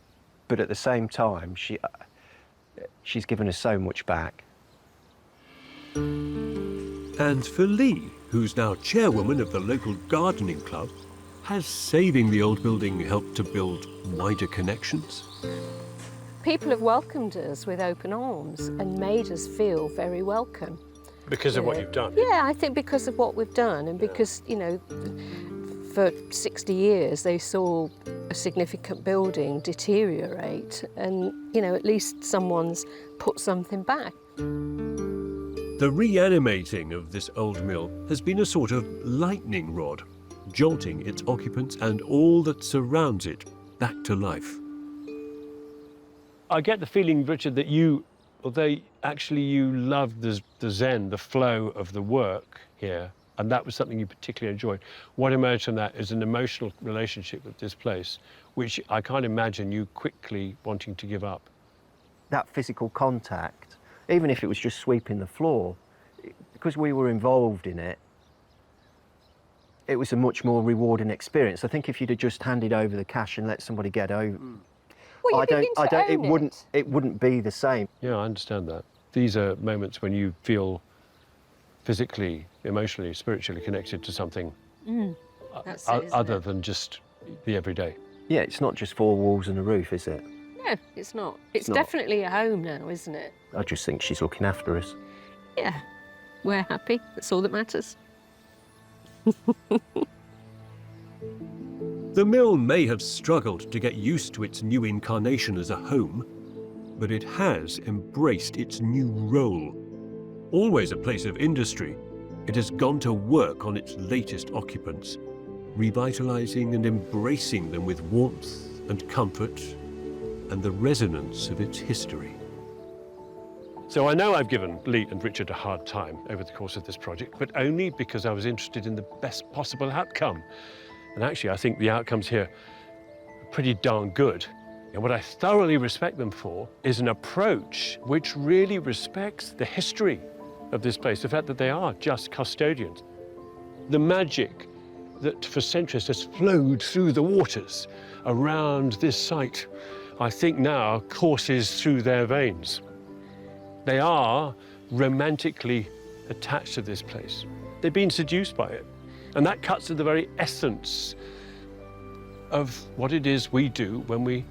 but at the same time, she's given us so much back. And for Leigh, who's now chairwoman of the local gardening club, has saving the old building helped to build wider connections? People have welcomed us with open arms and made us feel very welcome. Because of what you've done? Yeah, I think because of what we've done, and because, you know, for 60 years they saw a significant building deteriorate, and, you know, at least someone's put something back. The reanimating of this old mill has been a sort of lightning rod, jolting its occupants and all that surrounds it back to life. I get the feeling, Richard, that although actually you loved the zen, the flow of the work here, and that was something you particularly enjoyed, what emerged from that is an emotional relationship with this place, which I can't imagine you quickly wanting to give up. That physical contact, even if it was just sweeping the floor, because we were involved in it, it was a much more rewarding experience. I think if you'd have just handed over the cash and let somebody get over, Well, it wouldn't be the same. Yeah, I understand that. These are moments when you feel physically, emotionally, spiritually connected to something other than just the everyday. Yeah, it's not just four walls and a roof, is it? No, it's not. It's not. Definitely a home now, isn't it? I just think she's looking after us. Yeah, we're happy. That's all that matters. The mill may have struggled to get used to its new incarnation as a home, but it has embraced its new role. Always a place of industry, it has gone to work on its latest occupants, revitalising and embracing them with warmth and comfort and the resonance of its history. So I know I've given Leigh and Richard a hard time over the course of this project, but only because I was interested in the best possible outcome. And actually, I think the outcomes here are pretty darn good. And what I thoroughly respect them for is an approach which really respects the history of this place, the fact that they are just custodians. The magic that for centuries has flowed through the waters around this site, I think now courses through their veins. They are romantically attached to this place. They've been seduced by it. And that cuts to the very essence of what it is we do when we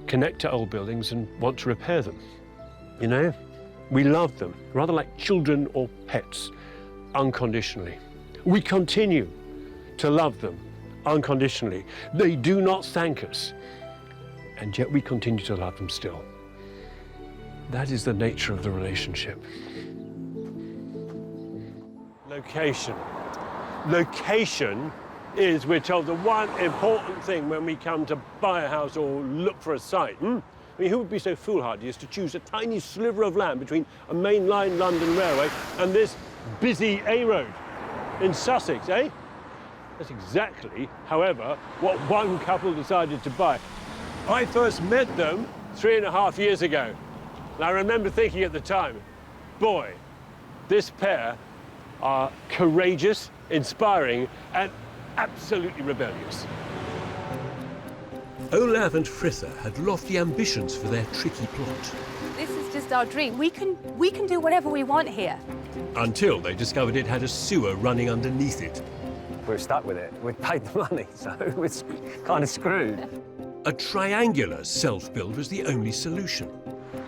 connect to old buildings and want to repair them. You know, We love them, rather like children or pets, unconditionally. We continue to love them unconditionally. They do not thank us, and yet we continue to love them still. That is the nature of the relationship. Location. Location is, we're told, the one important thing when we come to buy a house or look for a site. I mean, who would be so foolhardy as to choose a tiny sliver of land between a mainline London railway and this busy A road in Sussex, eh? That's exactly, however, what one couple decided to buy. I first met them 3.5 years ago. And I remember thinking at the time, boy, this pair are courageous, inspiring, and absolutely rebellious. Olaf and Fritha had lofty ambitions for their tricky plot. This is just our dream. We can do whatever we want here. Until they discovered it had a sewer running underneath it. We're stuck with it. We've paid the money, so it's kind of screwed. A triangular self-build was the only solution.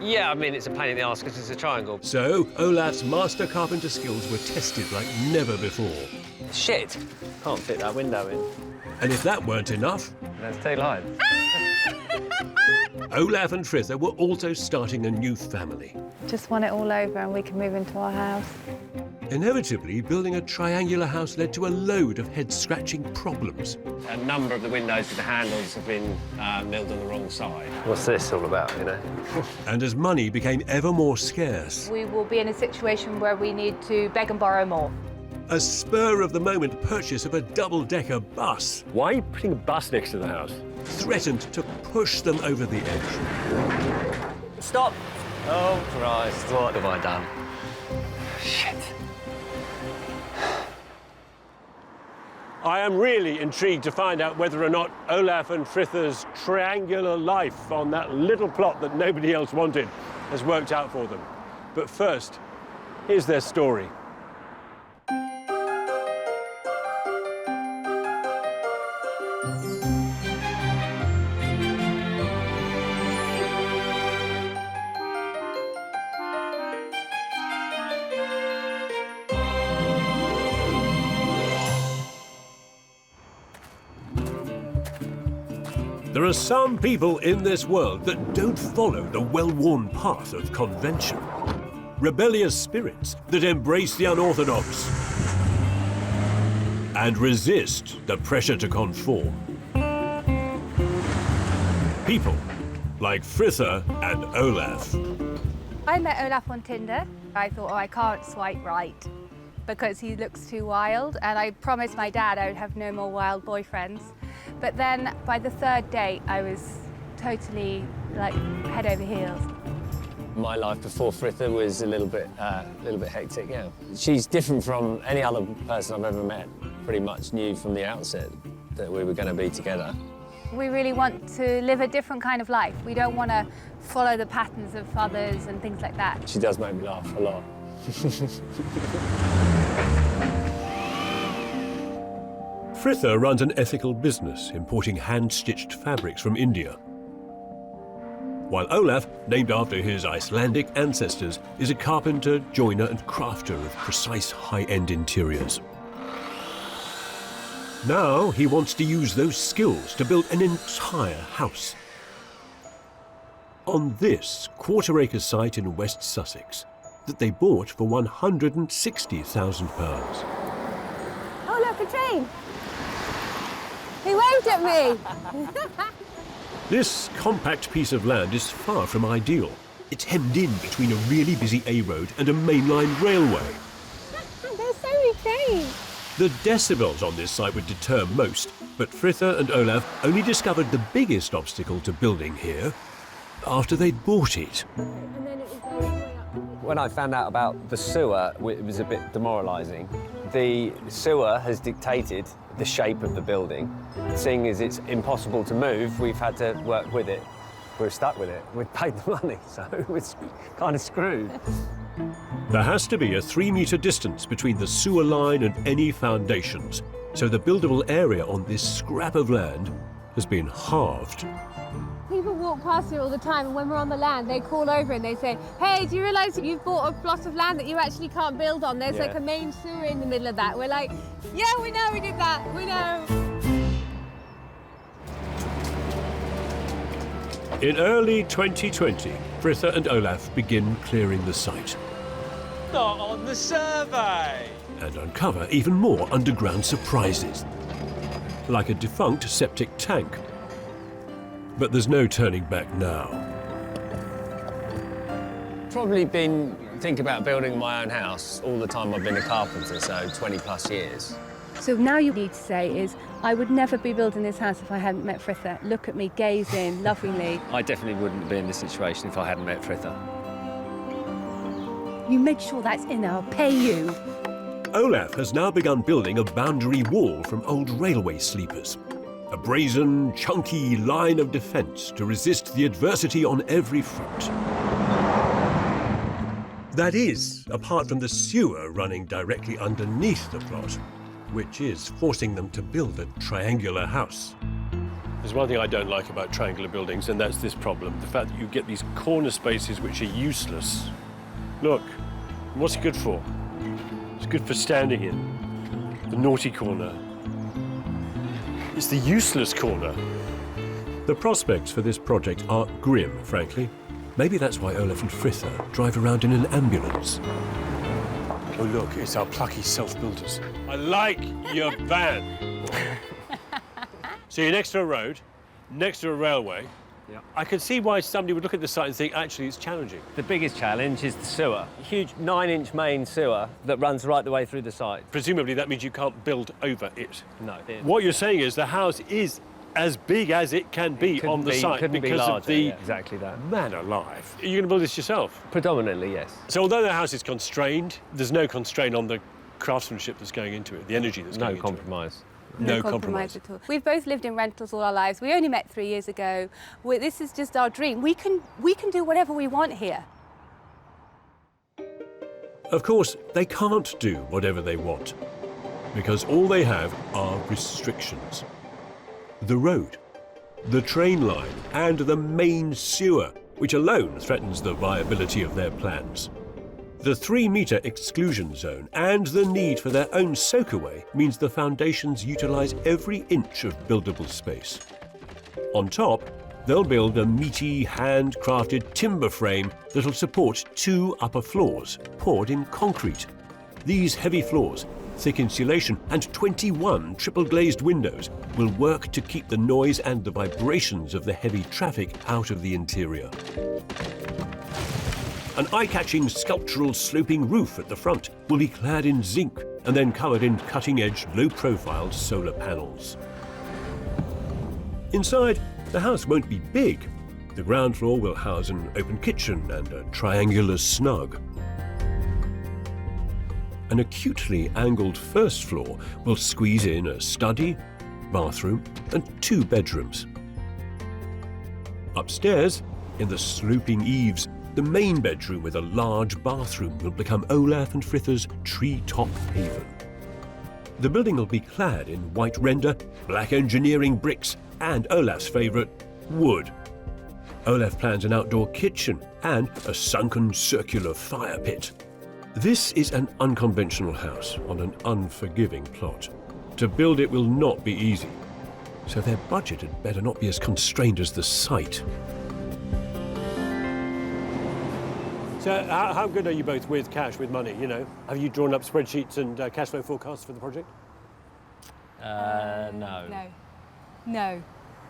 Yeah, I mean, it's a pain in the arse because it's a triangle. So Olaf's master carpenter skills were tested like never before. Shit! Can't fit that window in. And if that weren't enough... There's two lines. Olaf and Fritha were also starting a new family. Just want it all over and we can move into our house. Inevitably, building a triangular house led to a load of head-scratching problems. A number of the windows with the handles have been milled on the wrong side. What's this all about, you know? And as money became ever more scarce... We will be in a situation where we need to beg and borrow more. A spur-of-the-moment purchase of a double-decker bus... Why are you putting a bus next to the house? ...threatened to push them over the edge. Stop! Oh, Christ, what have I done? Shit. I am really intrigued to find out whether or not Olaf and Fritha's triangular life on that little plot that nobody else wanted has worked out for them. But first, here's their story. There are some people in this world that don't follow the well-worn path of convention. Rebellious spirits that embrace the unorthodox and resist the pressure to conform. People like Fritha and Olaf. I met Olaf on Tinder. I thought, oh, I can't swipe right because he looks too wild, and I promised my dad I would have no more wild boyfriends. But then by the third date, I was totally like head over heels. My life before Fritha was a little bit hectic, yeah. She's different from any other person I've ever met. Pretty much knew from the outset that we were going to be together. We really want to live a different kind of life. We don't want to follow the patterns of others and things like that. She does make me laugh a lot. Fritha runs an ethical business importing hand-stitched fabrics from India. While Olaf, named after his Icelandic ancestors, is a carpenter, joiner and crafter of precise high-end interiors. Now he wants to use those skills to build an entire house. On this quarter-acre site in West Sussex that they bought for £160,000. Oh, look, a train! He waved at me! This compact piece of land is far from ideal. It's hemmed in between a really busy A road and a mainline railway. There's so many trains! The decibels on this site would deter most, but Fritha and Olaf only discovered the biggest obstacle to building here after they'd bought it. When I found out about the sewer, it was a bit demoralising. The sewer has dictated the shape of the building. Seeing as it's impossible to move, we've had to work with it. We're stuck with it. We've paid the money, so it's kind of screwed. There has to be a 3-metre distance between the sewer line and any foundations, so the buildable area on this scrap of land has been halved. People walk past here all the time, and when we're on the land, they call over and they say, hey, do you realise that you've bought a plot of land that you actually can't build on? There's like a main sewer in the middle of that. We're like, yeah, we know we did that, we know. In early 2020, Fritha and Olaf begin clearing the site. Not on the survey! And uncover even more underground surprises, like a defunct septic tank. But there's no turning back now. Probably been thinking about building my own house all the time I've been a carpenter, so 20 plus years. So now you need to say is, I would never be building this house if I hadn't met Fritha. Look at me, gaze in, lovingly. I definitely wouldn't be in this situation if I hadn't met Fritha. You make sure that's in, I'll pay you. Olaf has now begun building a boundary wall from old railway sleepers. A brazen, chunky line of defence to resist the adversity on every front. That is, apart from the sewer running directly underneath the plot, which is forcing them to build a triangular house. There's one thing I don't like about triangular buildings, and that's this problem. The fact that you get these corner spaces which are useless. Look, what's it good for? It's good for standing in. The naughty corner. It's the useless corner. The prospects for this project are grim, frankly. Maybe that's why Olaf and Fritha drive around in an ambulance. Oh look, it's our plucky self-builders. I like your van. So you're next to a road, next to a railway. Yeah. I can see why somebody would look at the site and think, actually, it's challenging. The biggest challenge is the sewer. A huge 9-inch main sewer that runs right the way through the site. Presumably that means you can't build over it. No. What you're saying is the house is as big as it can be on the site because of the... exactly that. Man alive. Are you going to build this yourself? Predominantly, yes. So although the house is constrained, there's no constraint on the craftsmanship that's going into it, the energy that's going into it. No compromise. No compromise at all. We've both lived in rentals all our lives. We only met 3 years ago. This is just our dream. We can do whatever we want here. Of course, they can't do whatever they want, because all they have are restrictions. The road, the train line, and the main sewer, which alone threatens the viability of their plans. The 3-metre exclusion zone and the need for their own soakaway means the foundations utilise every inch of buildable space. On top, they'll build a meaty, handcrafted timber frame that'll support 2 upper floors, poured in concrete. These heavy floors, thick insulation and 21 triple-glazed windows will work to keep the noise and the vibrations of the heavy traffic out of the interior. An eye-catching sculptural sloping roof at the front will be clad in zinc and then covered in cutting-edge, low-profile solar panels. Inside, the house won't be big. The ground floor will house an open kitchen and a triangular snug. An acutely angled first floor will squeeze in a study, bathroom, and 2 bedrooms. Upstairs, in the sloping eaves, the main bedroom with a large bathroom will become Olaf and Fritha's tree-top haven. The building will be clad in white render, black engineering bricks, and Olaf's favourite, wood. Olaf plans an outdoor kitchen and a sunken circular fire pit. This is an unconventional house on an unforgiving plot. To build it will not be easy, so their budget had better not be as constrained as the site. So how good are you both with cash, with money, you know? Have you drawn up spreadsheets and cash flow forecasts for the project? No. No.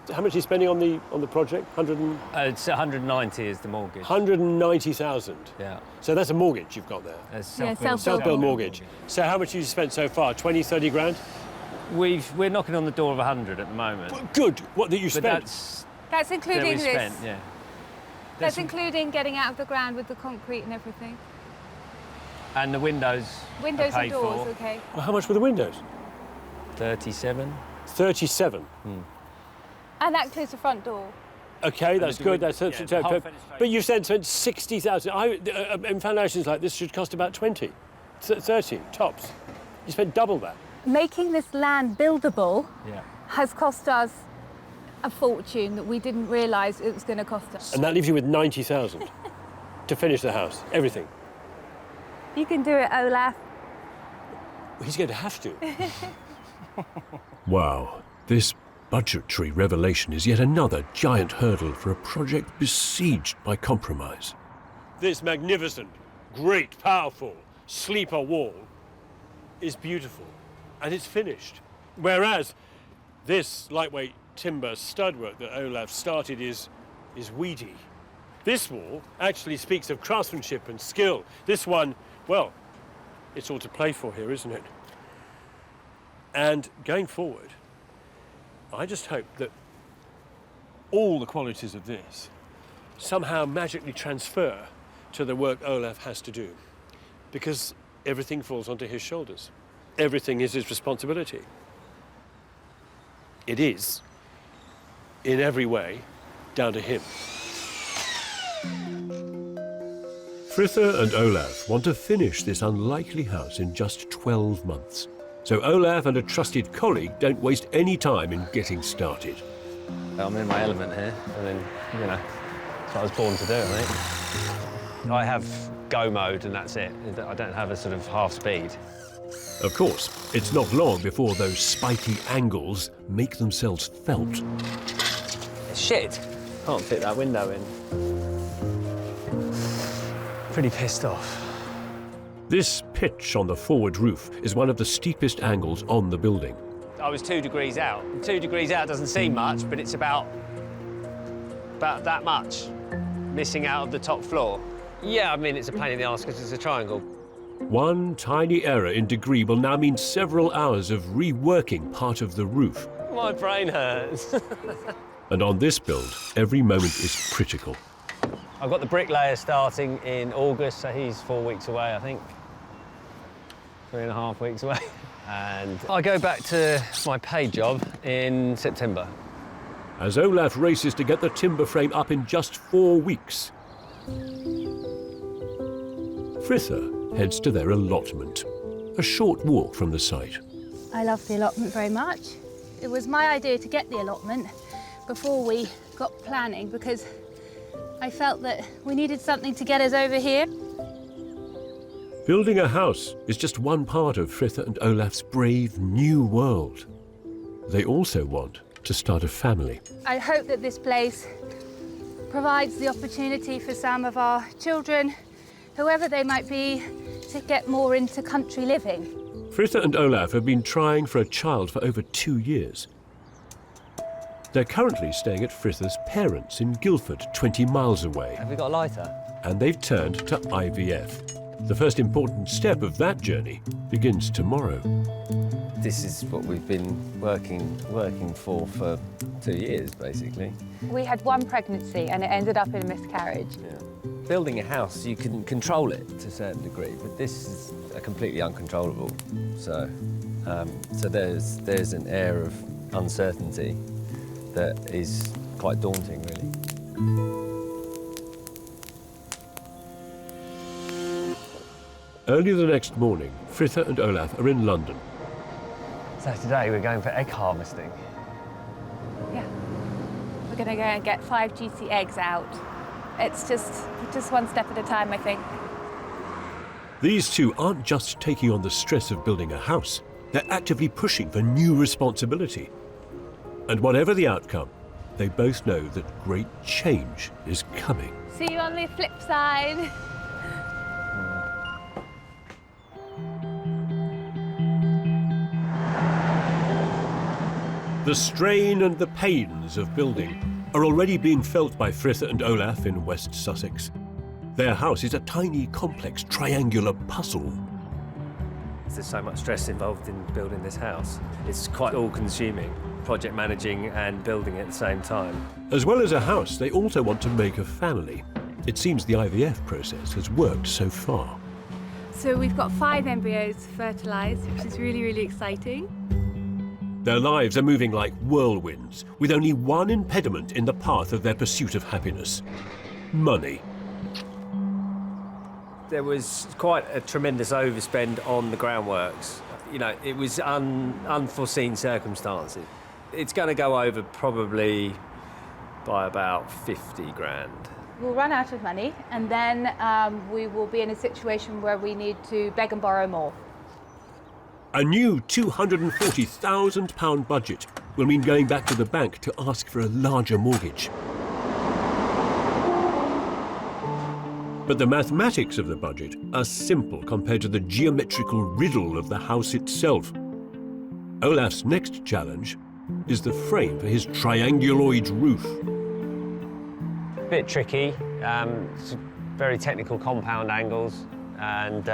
So how much are you spending on the project? It's 190 is the mortgage. 190,000? Yeah. So that's a mortgage you've got there? Self-build mortgage. So how much have you spent so far? 20, 30 grand? We're knocking on the door of 100 at the moment. Well, good. What that you spent? That's including this. Spent, yeah. That's including getting out of the ground with the concrete and everything. And the windows. Windows are and paid doors, for. okay. Well, how much were the windows? 37. 37? And that includes the front door. Okay, that's good. That's but you've spent 60,000. In foundations like this should cost about 20, 30 tops. You spent double that. Making this land buildable has cost us a fortune that we didn't realise it was going to cost us. And that leaves you with 90,000 to finish the house, everything. You can do it, Olaf. He's going to have to. Wow, this budgetary revelation is yet another giant hurdle for a project besieged by compromise. This magnificent, great, powerful sleeper wall is beautiful, and it's finished. Whereas this lightweight timber stud work that Olaf started is weedy. This wall actually speaks of craftsmanship and skill. This one, well, it's all to play for here, isn't it? And going forward, I just hope that all the qualities of this somehow magically transfer to the work Olaf has to do, because everything falls onto his shoulders. Everything is his responsibility. It is, in every way, down to him. Fritha and Olaf want to finish this unlikely house in just 12 months. So Olaf and a trusted colleague don't waste any time in getting started. I'm in my element here, and then, you know, that's what I was born to do, I think. I have go mode, and that's it. I don't have a sort of half speed. Of course, it's not long before those spiky angles make themselves felt. Shit! Can't fit that window in. Pretty pissed off. This pitch on the forward roof is one of the steepest angles on the building. I was 2 degrees out. 2 degrees out doesn't seem much, but it's about that much missing out of the top floor. Yeah, I mean, it's a pain in the arse because it's a triangle. One tiny error in degree will now mean several hours of reworking part of the roof. My brain hurts. And on this build, every moment is critical. I've got the bricklayer starting in August, so he's 4 weeks away, I think. 3.5 weeks away. And I go back to my paid job in September. As Olaf races to get the timber frame up in just 4 weeks, Fritha heads to their allotment, a short walk from the site. I love the allotment very much. It was my idea to get the allotment before we got planning, because I felt that we needed something to get us over here. Building a house is just one part of Fritha and Olaf's brave new world. They also want to start a family. I hope that this place provides the opportunity for some of our children, whoever they might be, to get more into country living. Fritha and Olaf have been trying for a child for over 2 years. They're currently staying at Fritha's parents in Guildford, 20 miles away. Have we got a lighter? And they've turned to IVF. The first important step of that journey begins tomorrow. This is what we've been working for 2 years, basically. We had one pregnancy and it ended up in a miscarriage. Yeah. Building a house, you can control it to a certain degree, but this is completely uncontrollable. So there's an air of uncertainty that is quite daunting, really. Early the next morning, Fritha and Olaf are in London. So today we're going for egg harvesting. Yeah. We're going to go and get 5 juicy eggs out. It's just one step at a time, I think. These two aren't just taking on the stress of building a house. They're actively pushing for new responsibility. And whatever the outcome, they both know that great change is coming. See you on the flip side. The strain and the pains of building are already being felt by Fritha and Olaf in West Sussex. Their house is a tiny, complex, triangular puzzle. There's so much stress involved in building this house. It's quite all-consuming, project managing and building at the same time. As well as a house, they also want to make a family. It seems the IVF process has worked so far. So we've got 5 embryos fertilised, which is really, really exciting. Their lives are moving like whirlwinds, with only one impediment in the path of their pursuit of happiness: money. There was quite a tremendous overspend on the groundworks. You know, it was unforeseen circumstances. It's going to go over probably by about 50 grand. We'll run out of money, and then we will be in a situation where we need to beg and borrow more. A new £240,000 budget will mean going back to the bank to ask for a larger mortgage. But the mathematics of the budget are simple compared to the geometrical riddle of the house itself. Olaf's next challenge is the frame for his trianguloid roof. Bit tricky, it's very technical compound angles, and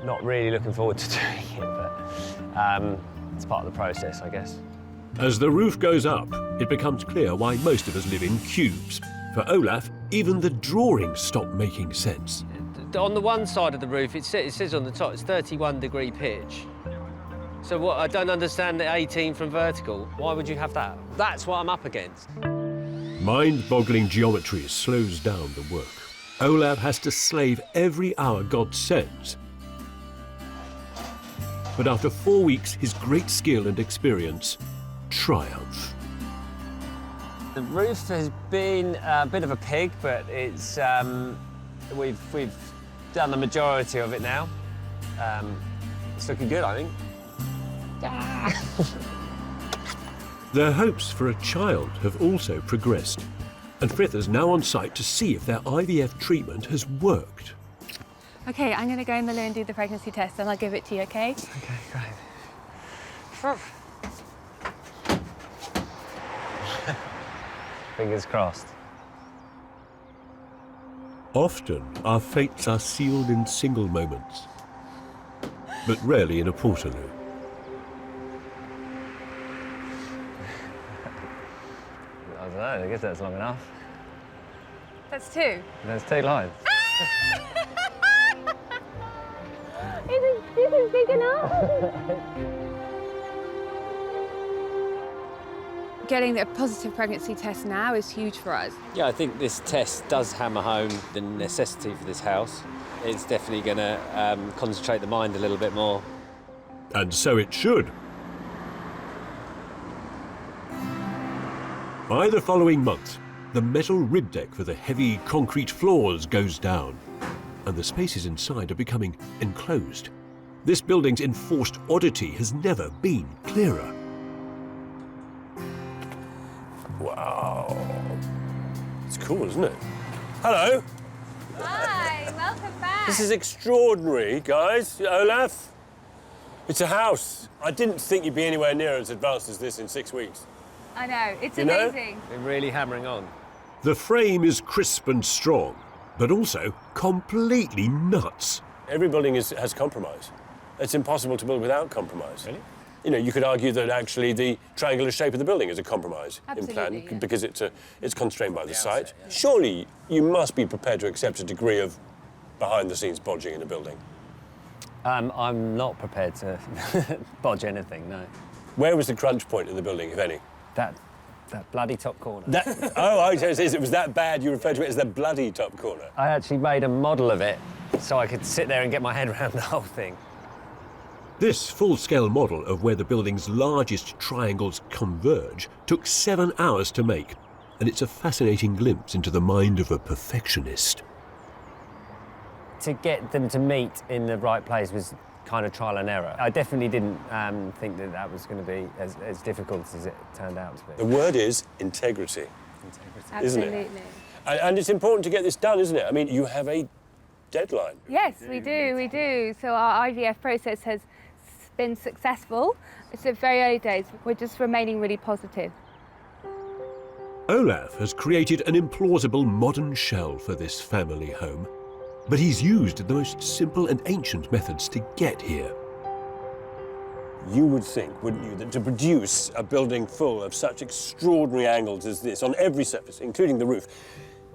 not really looking forward to doing it, but it's part of the process, I guess. As the roof goes up, it becomes clear why most of us live in cubes. For Olaf, even the drawings stop making sense. On the one side of the roof, it says on the top, it's 31-degree pitch. So what, I don't understand the 18 from vertical. Why would you have that? That's what I'm up against. Mind-boggling geometry slows down the work. Olaf has to slave every hour God sends. But after 4 weeks, his great skill and experience triumph. The roof has been a bit of a pig, but it's we've done the majority of it now. It's looking good, I think. Their hopes for a child have also progressed, and Fritha's now on site to see if their IVF treatment has worked. Okay, I'm going to go in the loo and do the pregnancy test, and I'll give it to you, okay? Okay, great. Fingers crossed. Often, our fates are sealed in single moments, but rarely in a portaloo. I don't know, I guess that's long enough. That's 2. There's 2 lines. This is big enough. Getting a positive pregnancy test now is huge for us. Yeah, I think this test does hammer home the necessity for this house. It's definitely going to concentrate the mind a little bit more. And so it should. By the following month, the metal rib deck for the heavy concrete floors goes down, and the spaces inside are becoming enclosed. This building's enforced oddity has never been clearer. Wow. It's cool, isn't it? Hello. Hi, welcome back. This is extraordinary, guys. Olaf, it's a house. I didn't think you'd be anywhere near as advanced as this in 6 weeks. I know, it's You know? amazing. They're really hammering on. The frame is crisp and strong, but also completely nuts. Every building has compromise. It's impossible to build without compromise. Really? You know, you could argue that actually the triangular shape of the building is a compromise in plan because it's constrained by the site. Yeah. Surely you must be prepared to accept a degree of behind-the-scenes bodging in a building. I'm not prepared to bodge anything, no. Where was the crunch point in the building, if any? That bloody top corner. It was that bad you referred to it as the bloody top corner. I actually made a model of it so I could sit there and get my head around the whole thing. This full-scale model of where the building's largest triangles converge took 7 hours to make, and it's a fascinating glimpse into the mind of a perfectionist. To get them to meet in the right place was kind of trial and error. I definitely didn't think that was going to be as difficult as it turned out to be. The word is integrity. Isn't it? Absolutely. And it's important to get this done, isn't it? I mean, you have a deadline. Yes, we do. So our IVF process has been successful. It's at very early days. We're just remaining really positive. Olaf has created an implausible modern shell for this family home, but he's used the most simple and ancient methods to get here. You would think, wouldn't you, that to produce a building full of such extraordinary angles as this on every surface, including the roof,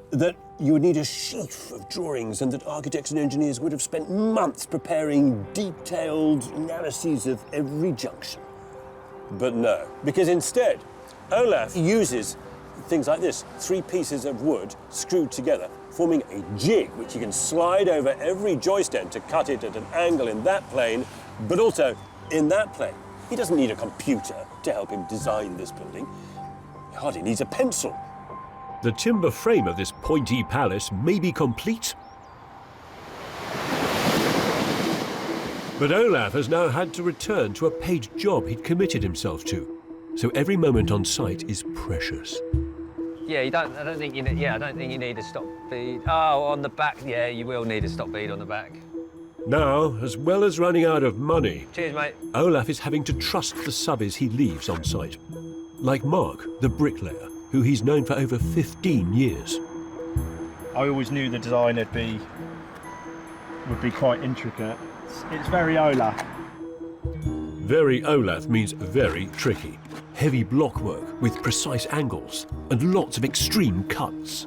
that you would need a sheaf of drawings and that architects and engineers would have spent months preparing detailed analyses of every junction. But no, because instead, Olaf uses things like this, 3 pieces of wood screwed together, forming a jig which you can slide over every joist end to cut it at an angle in that plane, but also in that plane. He doesn't need a computer to help him design this building. He hardly needs a pencil. The timber frame of this pointy palace may be complete, but Olaf has now had to return to a paid job he'd committed himself to, so every moment on site is precious. Yeah, I don't think you need a stop bead. Oh, on the back, yeah, you will need a stop bead on the back. Now, as well as running out of money, cheers, mate, Olaf is having to trust the subbies he leaves on site. Like Mark, the bricklayer, who he's known for over 15 years. I always knew the design would be quite intricate. It's very Olaf. Very Olaf means very tricky. Heavy block work with precise angles and lots of extreme cuts.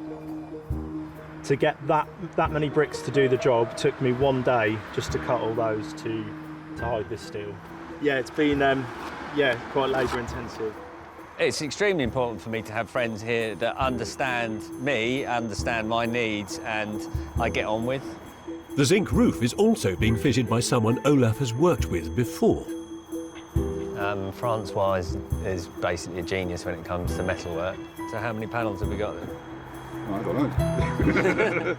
To get that many bricks to do the job took me 1 day just to cut all those to hide this steel. Yeah, it's been quite labour intensive. It's extremely important for me to have friends here that understand me, understand my needs, and I get on with. The zinc roof is also being fitted by someone Olaf has worked with before. Francois is basically a genius when it comes to metalwork. So how many panels have we got then? I don't know.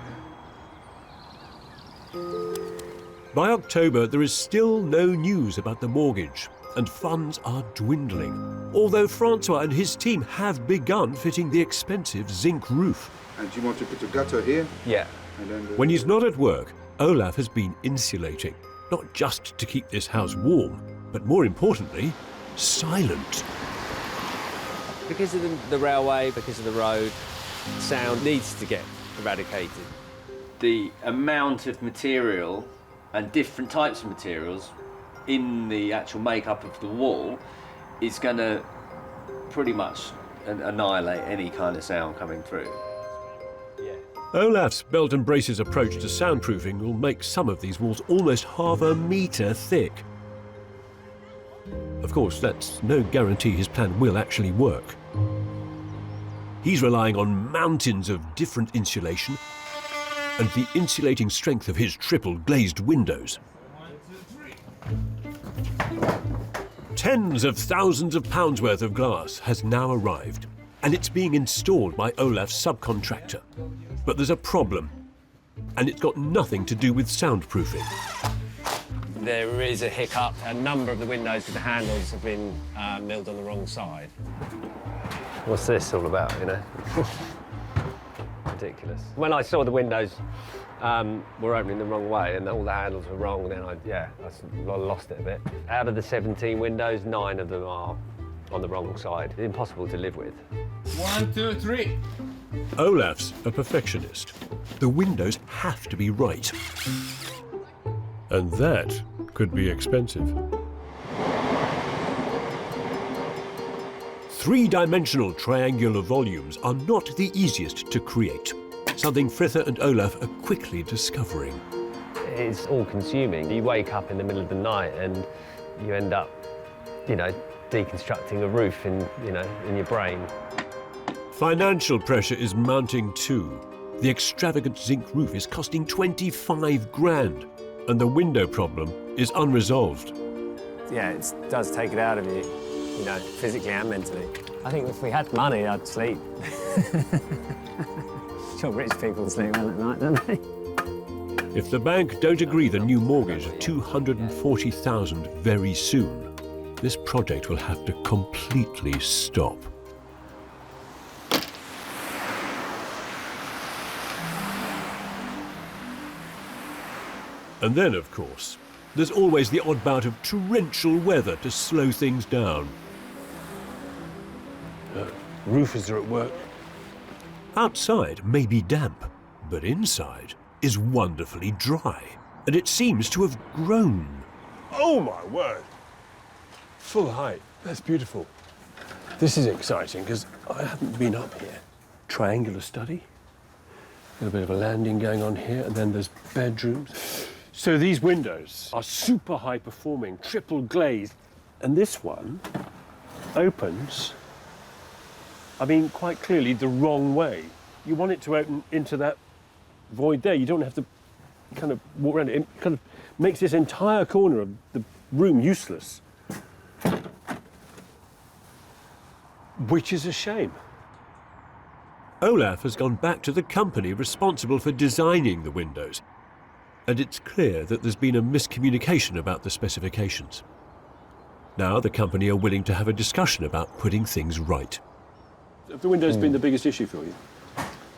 By October, there is still no news about the mortgage, and funds are dwindling. Although Francois and his team have begun fitting the expensive zinc roof. And you want to put a gutter here? Yeah. And then When he's not at work, Olaf has been insulating, not just to keep this house warm, but more importantly, silent. Because of the railway, because of the road, sound needs to get eradicated. The amount of material and different types of materials in the actual makeup of the wall is going to pretty much annihilate any kind of sound coming through. Olaf's belt and braces approach to soundproofing will make some of these walls almost half a metre thick. Of course, that's no guarantee his plan will actually work. He's relying on mountains of different insulation and the insulating strength of his triple glazed windows. Tens of thousands of pounds worth of glass has now arrived, and it's being installed by Olaf's subcontractor. But there's a problem, and it's got nothing to do with soundproofing. There is a hiccup. A number of the windows with the handles have been milled on the wrong side. What's this all about, you know? Ridiculous. When I saw the windows were opening the wrong way and all the handles were wrong, then I lost it a bit. Out of the 17 windows, 9 of them are on the wrong side. Impossible to live with. 1, 2, 3. Olaf's a perfectionist. The windows have to be right. And that could be expensive. Three-dimensional triangular volumes are not the easiest to create, something Fritha and Olaf are quickly discovering. It's all-consuming. You wake up in the middle of the night and you end up, deconstructing a roof in your brain. Financial pressure is mounting too. The extravagant zinc roof is costing 25 grand, and the window problem is unresolved. Yeah, it does take it out of you, physically and mentally. I think if we had money, I'd sleep. Sure, rich people sleep well at night, don't they? If the bank don't agree the new mortgage of $240,000 very soon, this project will have to completely stop. And then, of course, there's always the odd bout of torrential weather to slow things down. Roofers are at work. Outside may be damp, but inside is wonderfully dry, and it seems to have grown. Oh my word! Full height. That's beautiful. This is exciting because I haven't been up here. Triangular study. A little bit of a landing going on here, and then there's bedrooms. So these windows are super high performing, triple glazed, and this one opens, quite clearly the wrong way. You want it to open into that void there. You don't have to kind of walk around it. It kind of makes this entire corner of the room useless. Which is a shame. Olaf has gone back to the company responsible for designing the windows, and it's clear that there's been a miscommunication about the specifications. Now the company are willing to have a discussion about putting things right. Have the windows been the biggest issue for you?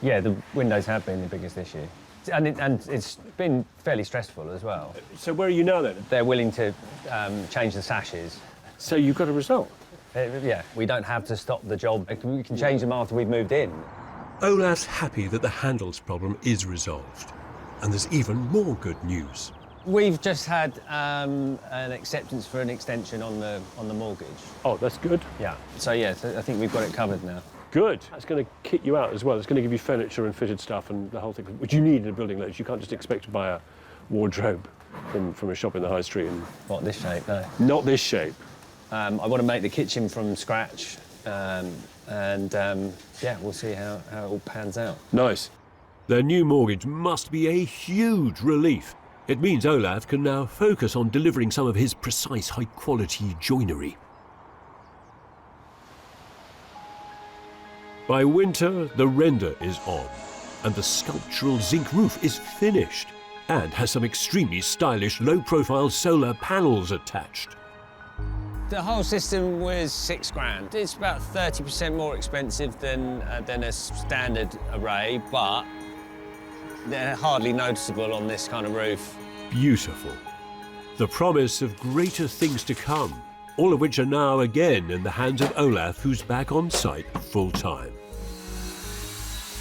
Yeah, the windows have been the biggest issue. And it's been fairly stressful as well. So where are you now then? They're willing to change the sashes. So you've got a result? Yeah, we don't have to stop the job. We can change them after we've moved in. Olaf's happy that the handles problem is resolved. And there's even more good news. We've just had an acceptance for an extension on the mortgage. Oh, that's good. Yeah. So yeah, I think we've got it covered now. Good. That's going to kit you out as well. It's going to give you furniture and fitted stuff and the whole thing, which you need in a building like this. You can't just expect to buy a wardrobe from a shop in the high street. And not this shape, no. Not this shape. I want to make the kitchen from scratch, yeah, we'll see how it all pans out. Nice. Their new mortgage must be a huge relief. It means Olaf can now focus on delivering some of his precise, high-quality joinery. By winter, the render is on, and the sculptural zinc roof is finished and has some extremely stylish, low-profile solar panels attached. The whole system was £6 grand. It's about 30% more expensive than a standard array, but they're hardly noticeable on this kind of roof. Beautiful. The promise of greater things to come, all of which are now again in the hands of Olaf, who's back on site full-time.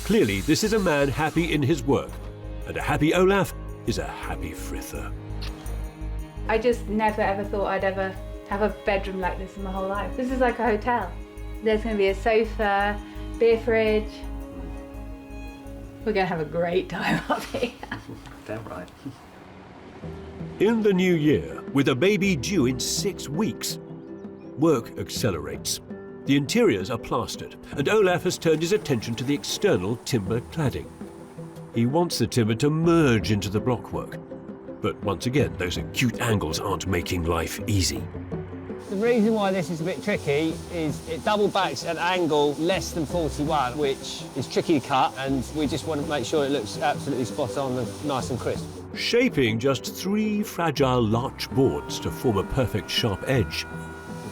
Clearly, this is a man happy in his work, and a happy Olaf is a happy Fritha. I just never ever thought I'd ever have a bedroom like this in my whole life. This is like a hotel. There's going to be a sofa, beer fridge. We're going to have a great time up here. Damn right. In the new year, with a baby due in 6 weeks, work accelerates. The interiors are plastered, and Olaf has turned his attention to the external timber cladding. He wants the timber to merge into the blockwork. But once again, those acute angles aren't making life easy. The reason why this is a bit tricky is it double backs at an angle less than 41, which is tricky to cut, and we just want to make sure it looks absolutely spot on and nice and crisp. Shaping just 3 fragile larch boards to form a perfect sharp edge.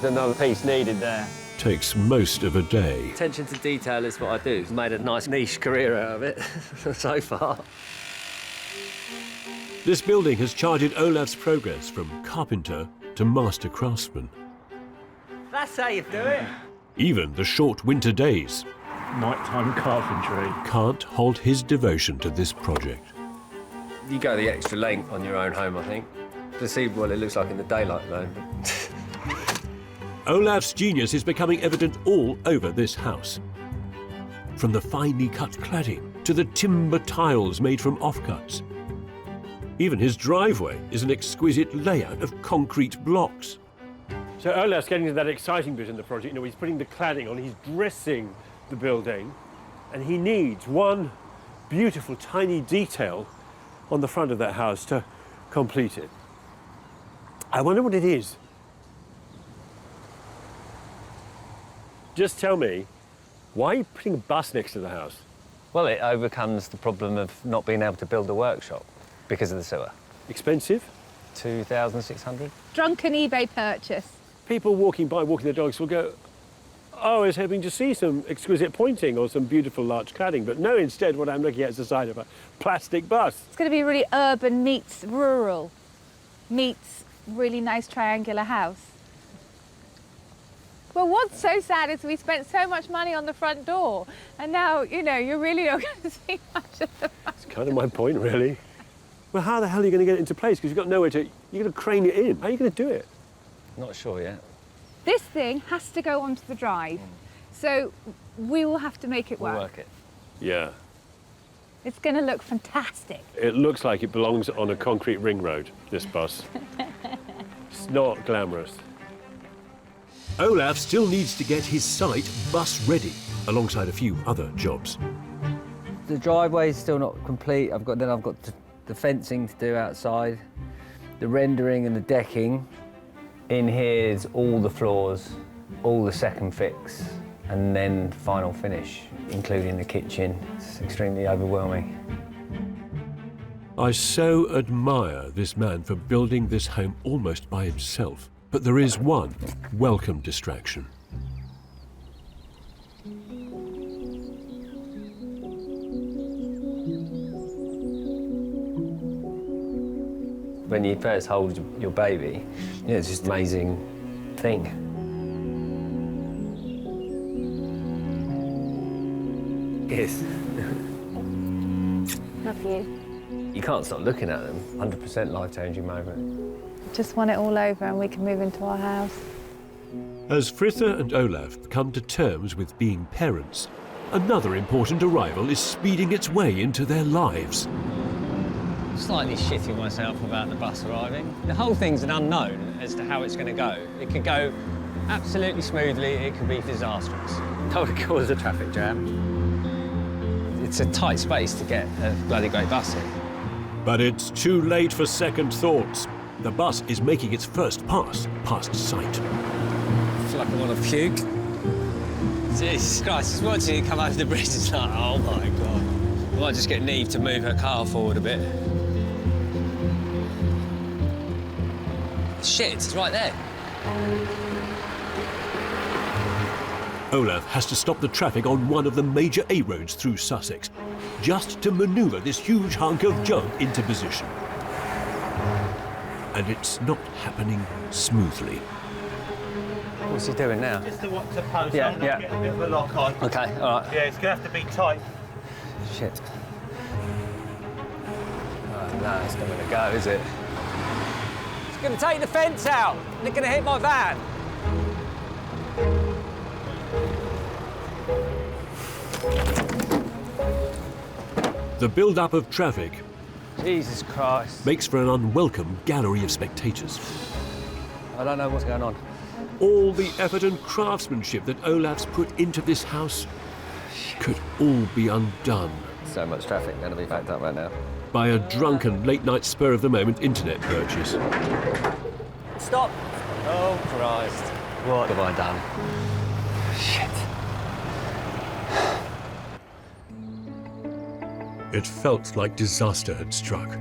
There's another piece needed there. Takes most of a day. Attention to detail is what I do. I've made a nice niche career out of it so far. This building has charted Olaf's progress from carpenter to master craftsman. That's how you do it. Even the short winter days nighttime carpentry can't halt his devotion to this project. You go the extra length on your own home, I think, to see what it looks like in the daylight, though. Olaf's genius is becoming evident all over this house. From the finely cut cladding to the timber tiles made from offcuts. Even his driveway is an exquisite layout of concrete blocks. So Olaf's getting to that exciting bit in the project. You know, he's putting the cladding on, he's dressing the building, and he needs one beautiful tiny detail on the front of that house to complete it. I wonder what it is. Just tell me, why are you putting a bus next to the house? Well, it overcomes the problem of not being able to build a workshop because of the sewer. Expensive? 2,600. Drunken eBay purchase. People walking by, walking their dogs will go, oh, I was hoping to see some exquisite pointing or some beautiful large cladding, but no, instead what I'm looking at is the side of a plastic bus. It's going to be really urban meets rural, meets really nice triangular house. Well, what's so sad is we spent so much money on the front door, and now, you know, you're really not going to see much of the front. That's kind of my point, really. Well, how the hell are you going to get it into place? Because you've got nowhere to... You're going to crane it in. How are you going to do it? Not sure yet. This thing has to go onto the drive, so we will have to make it work. We'll work it. Yeah. It's going to look fantastic. It looks like it belongs on a concrete ring road, this bus. It's not glamorous. Olaf still needs to get his site bus ready, alongside a few other jobs. The driveway is still not complete. I've got the fencing to do outside, the rendering and the decking In here is all the floors, all the second fix, and then final finish, including the kitchen. It's extremely overwhelming. I so admire this man for building this home almost by himself. But there is one welcome distraction. When you first hold your baby, yeah, it's just an amazing thing. Yes. Love you. You can't stop looking at them. 100% life-changing moment. Just want it all over and we can move into our house. As Fritha and Olaf come to terms with being parents, another important arrival is speeding its way into their lives. Slightly shitting myself about the bus arriving. The whole thing's an unknown as to how it's going to go. It could go absolutely smoothly, it could be disastrous. That would cause a traffic jam. It's a tight space to get a bloody great bus in. But it's too late for second thoughts. The bus is making its first pass past sight. I feel like I want to puke. Jesus Christ, just watching it come over the bridge, it's like, oh my God. I might just get Neve to move her car forward a bit. Shit, it's right there. Olaf has to stop the traffic on one of the major A roads through Sussex, just to manoeuvre this huge hunk of junk into position. And it's not happening smoothly. What's he doing now? Just to watch the post, Yeah, I'm yeah. get a bit of a lock on. Okay, all right. Yeah, it's going to have to be tight. Shit. Oh, no, it's not going to go, is it? It's going to take the fence out, and it's going to hit my van. The build-up of traffic Jesus Christ. makes for an unwelcome gallery of spectators. I don't know what's going on. All the effort and craftsmanship that Olaf's put into this house could all be undone. So much traffic going to be backed up right now. By a drunken late-night spur-of-the-moment internet purchase. Stop! Oh, Christ. What have I done? Shit. It felt like disaster had struck.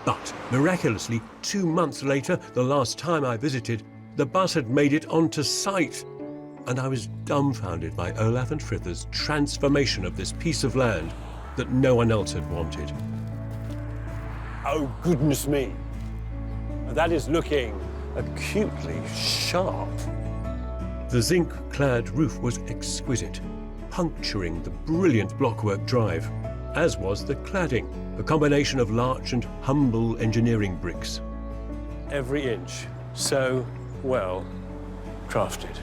But miraculously, 2 months later, the last time I visited, the bus had made it onto site. And I was dumbfounded by Olaf and Fritha's transformation of this piece of land that no one else had wanted. Oh, goodness me. That is looking acutely sharp. The zinc-clad roof was exquisite, puncturing the brilliant blockwork drive, as was the cladding, a combination of larch and humble engineering bricks. Every inch so well crafted.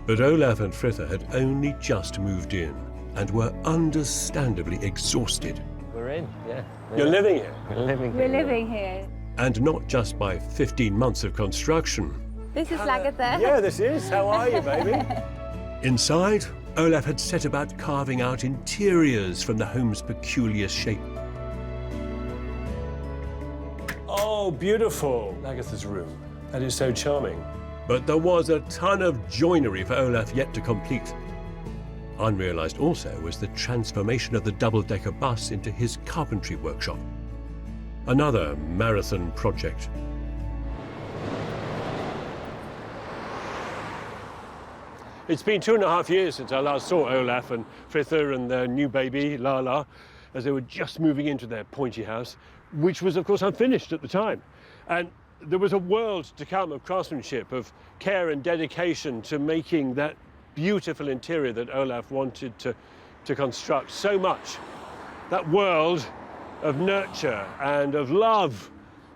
But Olaf and Fritha had only just moved in and were understandably exhausted. We're in, yeah. You're living here? We're living We're here. living here. And not just by 15 months of construction. This is Lagatha. Yeah, this is. How are you, baby? Inside, Olaf had set about carving out interiors from the home's peculiar shape. Oh, beautiful. Agatha's room. That is so charming. But there was a ton of joinery for Olaf yet to complete. Unrealised also was the transformation of the double-decker bus into his carpentry workshop. Another marathon project. It's been 2.5 years since I last saw Olaf and Fritha and their new baby, Lala, as they were just moving into their pointy house, which was, of course, unfinished at the time. And there was a world to come of craftsmanship, of care and dedication to making that beautiful interior that Olaf wanted to construct. So much. That world of nurture and of love.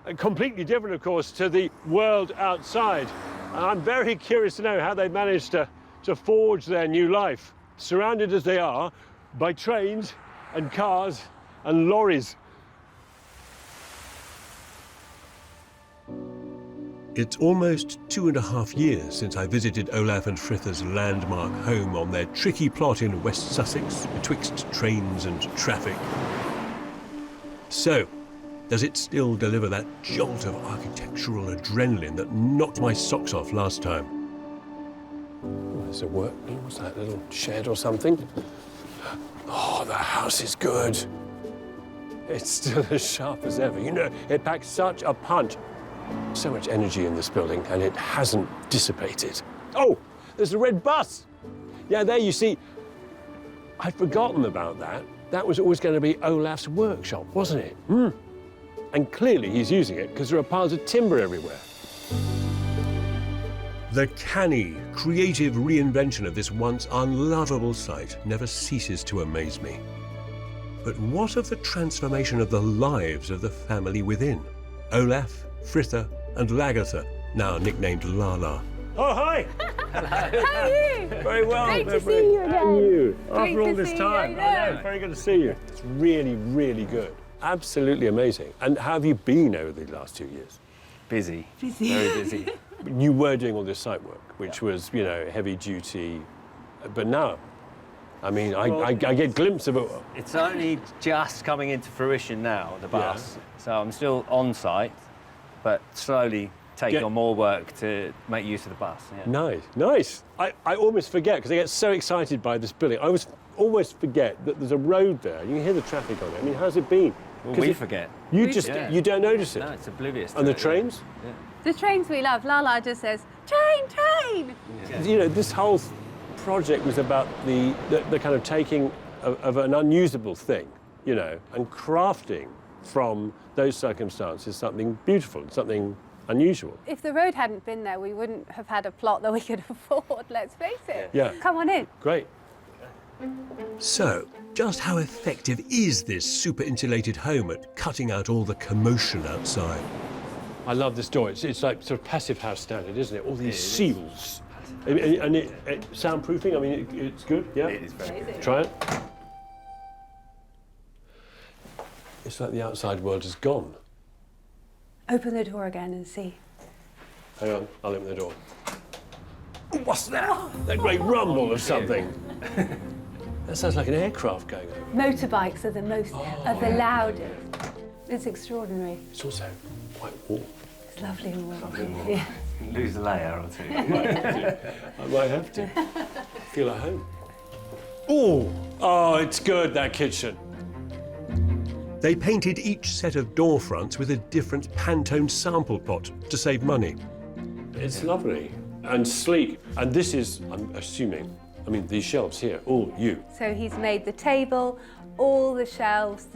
And completely different, of course, to the world outside. And I'm very curious to know how they managed to forge their new life, surrounded as they are by trains and cars and lorries. It's almost 2.5 years since I visited Olaf and Fritha's landmark home on their tricky plot in West Sussex, betwixt trains and traffic. So, does it still deliver that jolt of architectural adrenaline that knocked my socks off last time. Oh, there's a work. What's that, little shed or something? Oh, the house is good. It's still as sharp as ever. You know, it packs such a punch. So much energy in this building, and it hasn't dissipated. Oh, there's a red bus. Yeah, there you see. I'd forgotten about that. That was always going to be Olaf's workshop, wasn't it? And clearly he's using it because there are piles of timber everywhere. The canny, creative reinvention of this once unlovable site never ceases to amaze me. But what of the transformation of the lives of the family within? Olaf, Fritha, and Lagatha, now nicknamed Lala. Oh, hi! Hello. How are you? Very well. Great to see you again. And you. Great After all to this see time. you, I know, very good to see you. It's really, really good. Absolutely amazing. And how have you been over the last 2 years? Busy. Busy. Very busy. You were doing all this site work, which was, you know, heavy duty. But now, I mean, I get a glimpse of it. It's only just coming into fruition now, the bus. Yeah. So I'm still on site, but slowly taking on more work to make use of the bus. Yeah. Nice, nice. I almost forget, because I get so excited by this building. I almost forget that there's a road there. You can hear the traffic on it. I mean, how's it been? Well, we forget. You you don't notice it? No, it's oblivious. And the trains? Yeah. The trains we love. Lala just says, train, train! Yeah. You know, this whole project was about the kind of taking of an unusable thing, you know, and crafting from those circumstances something beautiful, something unusual. If the road hadn't been there, we wouldn't have had a plot that we could afford, let's face it. Yeah. Come on in. Great. So, just how effective is this super insulated home at cutting out all the commotion outside? I love this door. It's like sort of passive house standard, isn't it? All these seals. And it soundproofing, I mean, it's good, yeah? It is very good. Try it. It's like the outside world is gone. Open the door again and see. Hang on, I'll open the door. What's that? That great rumble of something. That sounds like an aircraft going over. Motorbikes are the loudest. It's extraordinary. It's also quite warm. It's lovely and warm. Lovely and warm. Yeah. Lose a layer or two. I might have to. Feel at home. Oh, it's good, that kitchen. They painted each set of door fronts with a different Pantone sample pot to save money. It's lovely and sleek. And this is, I'm assuming, I mean, these shelves here, all you. So he's made the table, all the shelves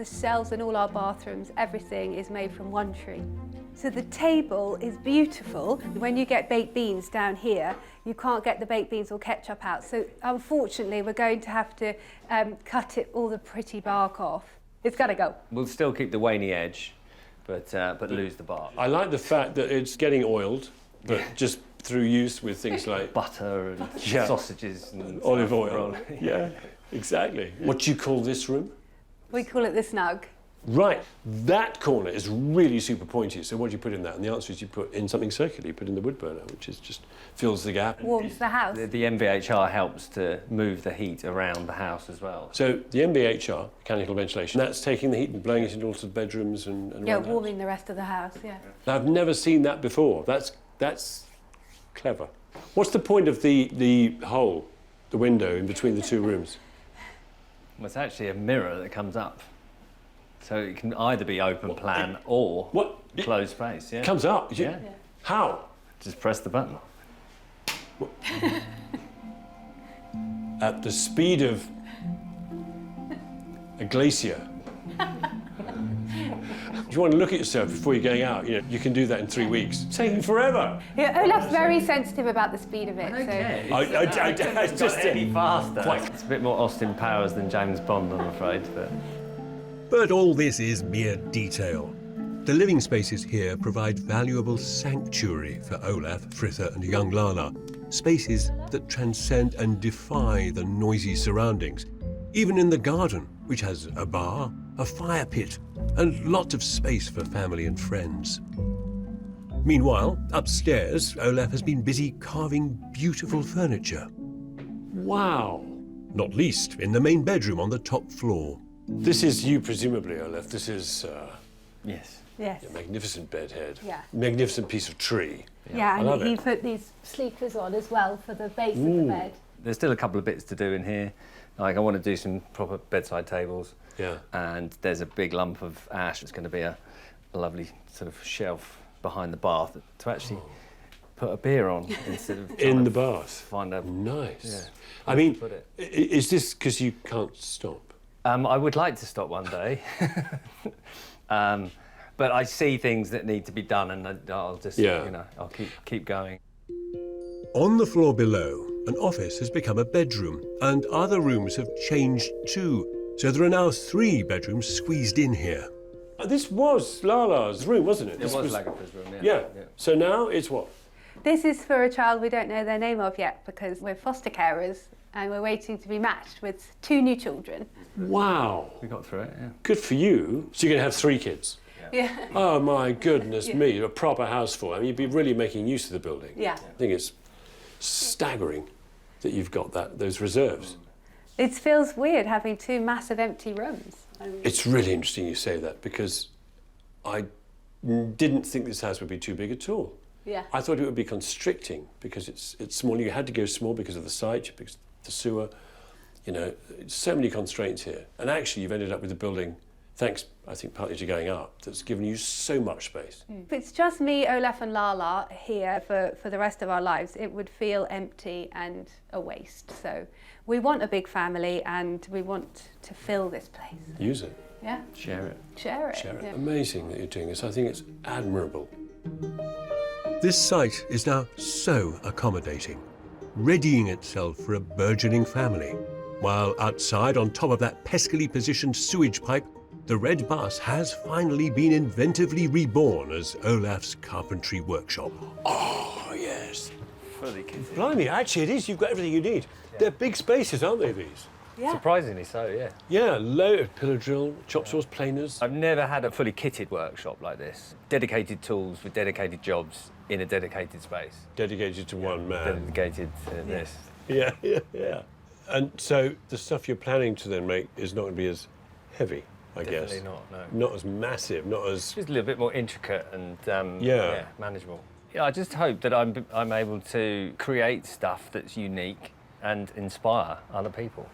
in all our bathrooms, everything is made from one tree. So the table is beautiful. When you get baked beans down here, you can't get the baked beans or ketchup out. So unfortunately, we're going to have to cut all the pretty bark off. It's got to go. We'll still keep the waney edge, but lose the bark. I like the fact that it's getting oiled, but just through use with things like butter and sausages and olive oil. Yeah, exactly. What do you call this room? We call it the snug. Right, that corner is really super pointy. So what do you put in that? And the answer is you put in something circular. You put in the wood burner, which is just fills the gap. Warms the house. The MVHR helps to move the heat around the house as well. So the MVHR, mechanical ventilation, that's taking the heat and blowing it into all the bedrooms and around the warming the rest of the house, yeah. Now, I've never seen that before. That's clever. What's the point of the hole, the window in between the two rooms? Well, it's actually a mirror that comes up. So it can either be open plan or closed space, yeah. Comes up? Yeah. How? Just press the button. At the speed of a glacier. Do you want to look at yourself before you're going out? You know, you can do that in 3 weeks. It's taking forever. Yeah, Olaf's very sensitive about the speed of it. Okay. So. It's just any faster. It's a bit more Austin Powers than James Bond, I'm afraid. But all this is mere detail. The living spaces here provide valuable sanctuary for Olaf, Fritha and young Lala. Spaces that transcend and defy the noisy surroundings. Even in the garden, which has a bar, a fire pit, and lots of space for family and friends. Meanwhile, upstairs, Olaf has been busy carving beautiful furniture. Wow! Not least in the main bedroom on the top floor. This is you, presumably, Olaf. This is Yes. Yes. A magnificent bedhead. Yeah. Magnificent piece of tree. Yeah, I love and he it. put these sleepers on as well for the base of the Ooh. bed. There's still a couple of bits to do in here. Like I want to do some proper bedside tables. Yeah. And there's a big lump of ash. It's going to be a lovely sort of shelf behind the bath to actually put a beer on instead of In the bath. Find a Nice. Yeah. I mean, Put it. is this because you can't stop? I would like to stop one day, but I see things that need to be done, and I'll just, I'll keep going. On the floor below, an office has become a bedroom, and other rooms have changed too. So there are now 3 bedrooms squeezed in here. This was Lala's room, wasn't it? It This was Lagerford's room, Yeah. So now it's what? This is for a child we don't know their name of yet because we're foster carers and we're waiting to be matched with 2 new children. Wow. We got through it, yeah. Good for you. So you're going to have 3 kids? Yeah. Oh, my goodness Yeah. me. A proper house full. I mean, you'd be really making use of the building. Yeah. I think it's staggering that you've got those reserves. It feels weird having 2 massive empty rooms. It's really interesting you say that because I didn't think this house would be too big at all. Yeah. I thought it would be constricting because it's small. You had to go small because of the site, because of the sewer. You know, so many constraints here. And actually, you've ended up with a building, thanks, I think, partly to going up, that's given you so much space. If it's just me, Olaf and Lala here for the rest of our lives, it would feel empty and a waste. So we want a big family and we want to fill this place. Use it. Yeah. Share it. Share it. Share it. Yeah. Amazing that you're doing this. I think it's admirable. This site is now so accommodating, readying itself for a burgeoning family. While outside, on top of that peskily positioned sewage pipe, the red bus has finally been inventively reborn as Olaf's carpentry workshop. Oh, yes. Fully kitted. Blimey, actually it is. You've got everything you need. They're big spaces, aren't they, these? Yeah. Surprisingly so, yeah. Yeah, load pillar drill, chop saws, planers. I've never had a fully kitted workshop like this. Dedicated tools with dedicated jobs in a dedicated space. Dedicated to one man. Dedicated to this. Yeah, yeah, yeah. And so the stuff you're planning to then make is not going to be as heavy, I guess. Definitely not, no. Not as massive, not as... Just a little bit more intricate and Yeah. manageable. Yeah, I just hope that I'm able to create stuff that's unique and inspire other people.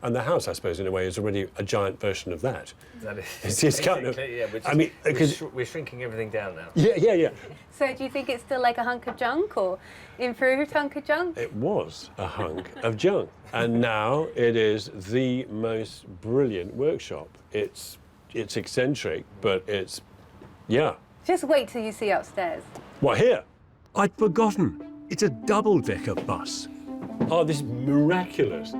And the house, I suppose, in a way, is already a giant version of that. That is. It's kind of... Yeah, I mean, because... we're shrinking everything down now. Yeah, yeah, yeah. So do you think it's still like a hunk of junk or improved hunk of junk? It was a hunk of junk. And now it is the most brilliant workshop. It's eccentric, but it's... Yeah. Just wait till you see upstairs. What, here? I'd forgotten. It's a double-decker bus. Oh, this is miraculous.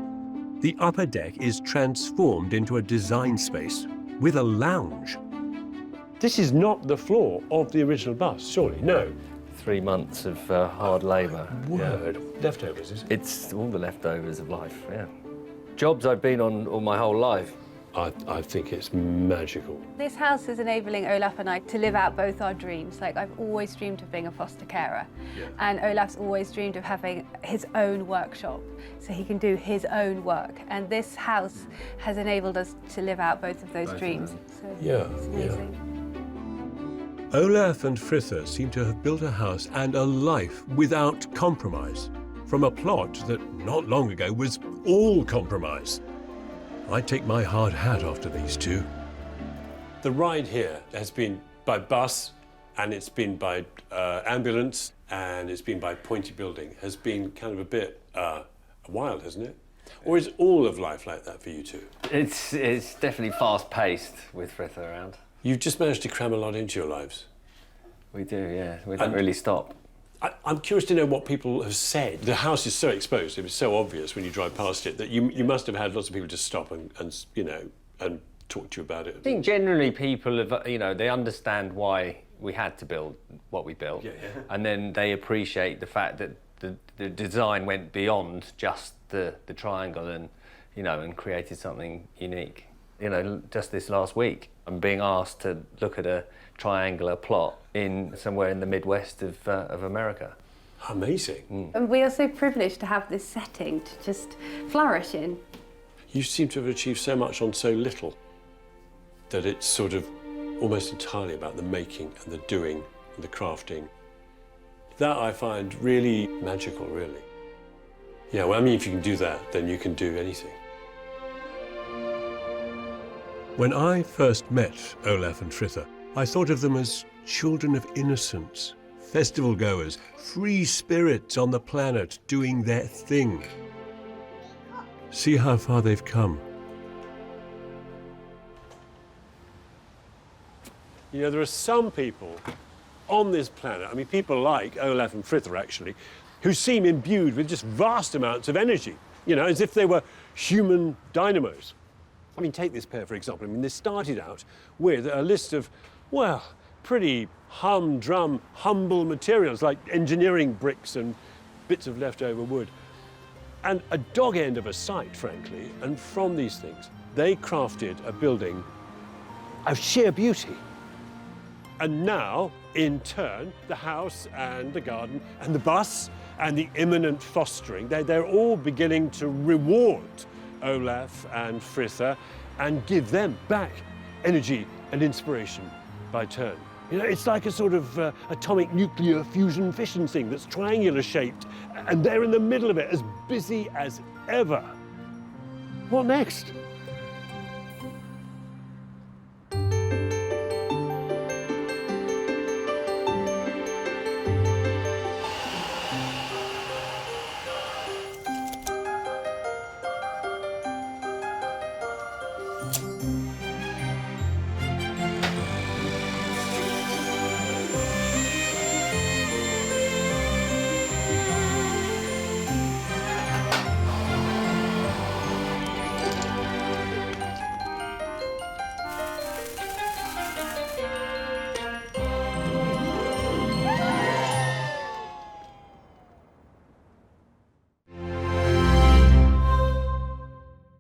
The upper deck is transformed into a design space with a lounge. This is not the floor of the original bus, surely? No. 3 months of hard labour. Word. Leftovers, is it? It's all the leftovers of life, yeah. Jobs I've been on all my whole life. I think it's magical. This house is enabling Olaf and I to live out both our dreams. Like, I've always dreamed of being a foster carer. Yeah. And Olaf's always dreamed of having his own workshop so he can do his own work. And this house has enabled us to live out both of those dreams. So Yeah, it's amazing. Olaf and Fritha seem to have built a house and a life without compromise, from a plot that not long ago was all compromise. I'd take my hard hat after these 2. The ride here has been by bus, and it's been by ambulance, and it's been by pointy building. Has been kind of a bit wild, hasn't it? Or is all of life like that for you 2? It's definitely fast-paced with Fritha around. You've just managed to cram a lot into your lives. We do, yeah. We don't really stop. I'm curious to know what people have said. The house is so exposed, it was so obvious when you drive past it that you must have had lots of people just stop and you know, and talk to you about it. I think generally people have, you know, they understand why we had to build what we built. Yeah, yeah. And then they appreciate the fact that the design went beyond just the triangle and, you know, and created something unique. You know, just this last week, I'm being asked to look at a triangular plot in somewhere in the Midwest of America. Amazing. And we are so privileged to have this setting to just flourish in. You seem to have achieved so much on so little that it's sort of almost entirely about the making and the doing and the crafting. That I find really magical, really. Yeah, well, I mean, if you can do that, then you can do anything. When I first met Olaf and Fritha, I thought of them as children of innocence, festival goers, free spirits on the planet doing their thing. See how far they've come. You know, there are some people on this planet, I mean, people like Olaf and Fritha, actually, who seem imbued with just vast amounts of energy, you know, as if they were human dynamos. I mean, take this pair, for example. I mean, they started out with a list of, well, pretty humdrum, humble materials like engineering bricks and bits of leftover wood. And a dog end of a site, frankly, and from these things, they crafted a building of sheer beauty. And now, in turn, the house and the garden and the bus and the imminent fostering, they're all beginning to reward Olaf and Fritha and give them back energy and inspiration by turn. You know, it's like a sort of atomic nuclear fusion fission thing that's triangular shaped, and they're in the middle of it, as busy as ever. What next?